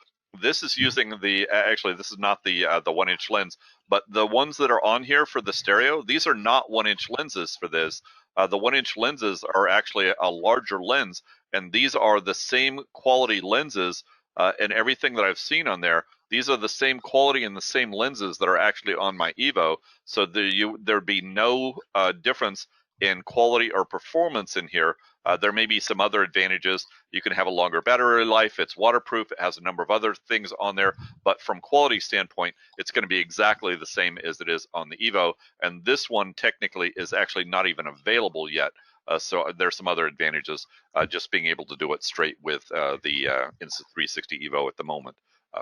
this is using the, actually, this is not the 1-inch lens, but the ones that are on here for the stereo, these are not 1-inch lenses for this. The 1-inch lenses are actually a larger lens, and these are the same quality lenses and everything that I've seen on there. These are the same quality and the same lenses that are actually on my Evo. So there'd be no difference in quality or performance in here. There may be some other advantages. You can have a longer battery life. It's waterproof. It has a number of other things on there. But from quality standpoint, it's going to be exactly the same as it is on the Evo. And this one technically is actually not even available yet. So there's some other advantages just being able to do it straight with the Insta360 Evo at the moment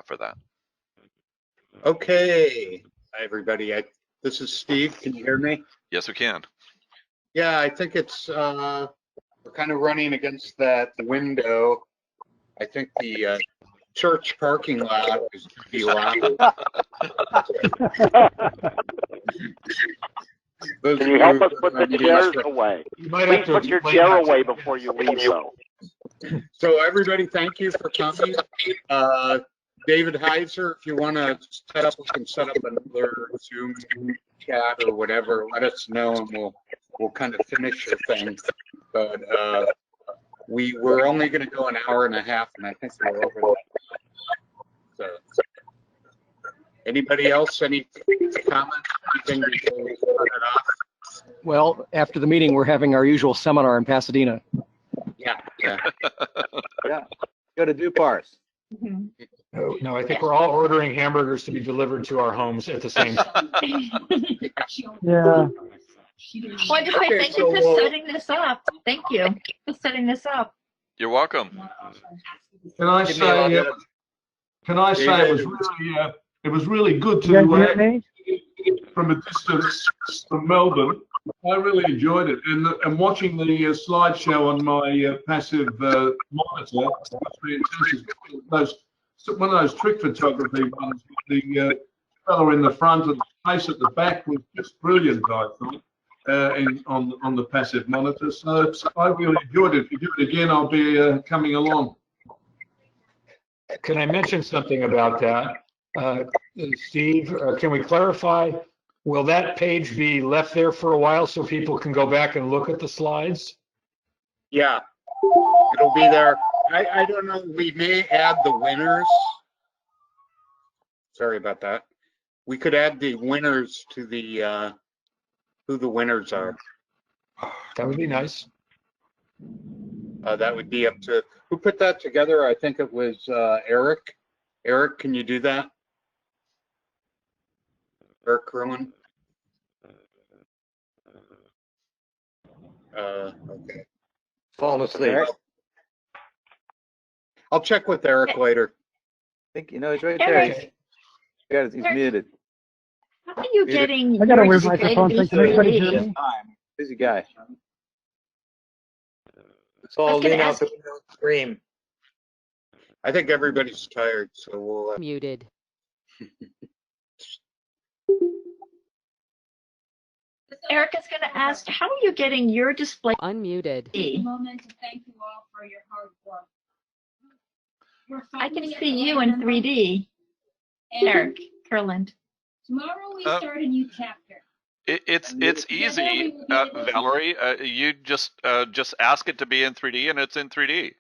for that. Okay, hi everybody. This is Steve. Can you hear me? Yes, we can. Yeah, I think it's we're kind of running against that window. I think the church parking lot is going to be loud. Can you help us put the chairs away? Please put your chair away before you leave, though. So everybody, thank you for coming. David Heiser, if you want to set up, we can set up another Zoom chat or whatever. Let us know, and we'll kind of finish the thing. But we were only going to go an hour and a half, and I think we're over that. So, anybody else? Any comments? Anything before we start it off? Well, after the meeting, we're having our usual seminar in Pasadena. Yeah. Yeah. Go to Dupars. No, I think we're all ordering hamburgers to be delivered to our homes at the same time. Yeah. Wonderful. Okay, Thank you for so, setting this up. Thank you for setting this up. You're welcome. Can I Give me a lot say? of- Can I say it was really good to from a distance from Melbourne. I really enjoyed it, and watching the slideshow on my passive monitor was fantastic. One of those trick photography ones with the fellow in the front and the face at the back was just brilliant, I thought, on the passive monitor. So I really enjoyed it. If you do it again, I'll be coming along. Can I mention something about that? Steve, can we clarify, will that page be left there for a while so people can go back and look at the slides? Yeah, it'll be there. I don't know. We may add the winners. Sorry about that. We could add the winners to the who the winners are. That would be nice. That would be up to who put that together. I think it was Eric. Eric, can you do that? Eric Kerwin. Okay. Falling asleep. Eric? I'll check with Eric later. I think, he's right there. Eric. He's muted. How are you Muted. getting I got a your weird display to microphone. be Can anybody hear 3D? me? Busy guy. It's all I was gonna lean out ask- the window and scream. I think everybody's tired, so we'll. Muted. Erica's going to ask, how are you getting your display? Unmuted. Moment to thank you all for your hard work. I can see you in 3D. Eric Kurland. Tomorrow we Uh, start a new chapter. It's Together easy, we will be able to- Valerie. You just ask it to be in 3D, and it's in 3D.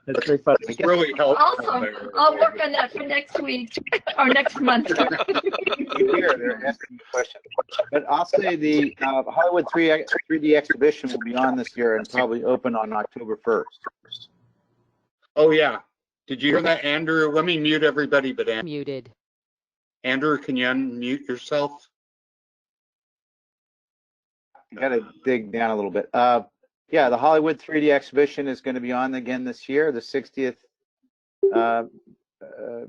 That's very funny. It's really helpful. Awesome. I'll work on that for next week or next month. Here, they're asking me questions. But I'll say the Hollywood 3D exhibition will be on this year and probably open on October 1st. Oh, yeah. Did you hear that, Andrew? Let me mute everybody but Andrew. Muted. Andrew, can you unmute yourself? You got to dig down a little bit. Yeah, the Hollywood 3D exhibition is going to be on again this year, the 60th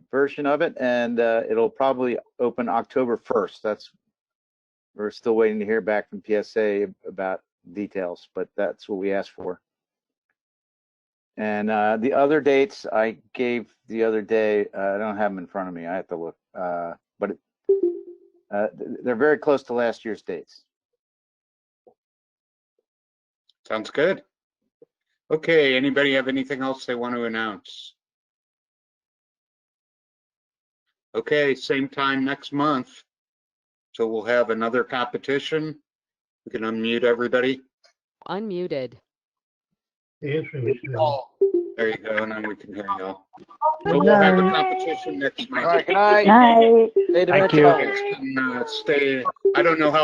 version of it, and it'll probably open October 1st. We're still waiting to hear back from PSA about details, but that's what we asked for. And the other dates I gave the other day, I don't have them in front of me. I have to look, but they're very close to last year's dates. Sounds good. Okay, anybody have anything else they want to announce? Okay, same time next month. So we'll have another competition. We can unmute everybody. Unmuted. There you go, and then we can hear you all. So we'll have a competition next month. All right, good night. Night. Stay Thank you. dimensional. I don't know how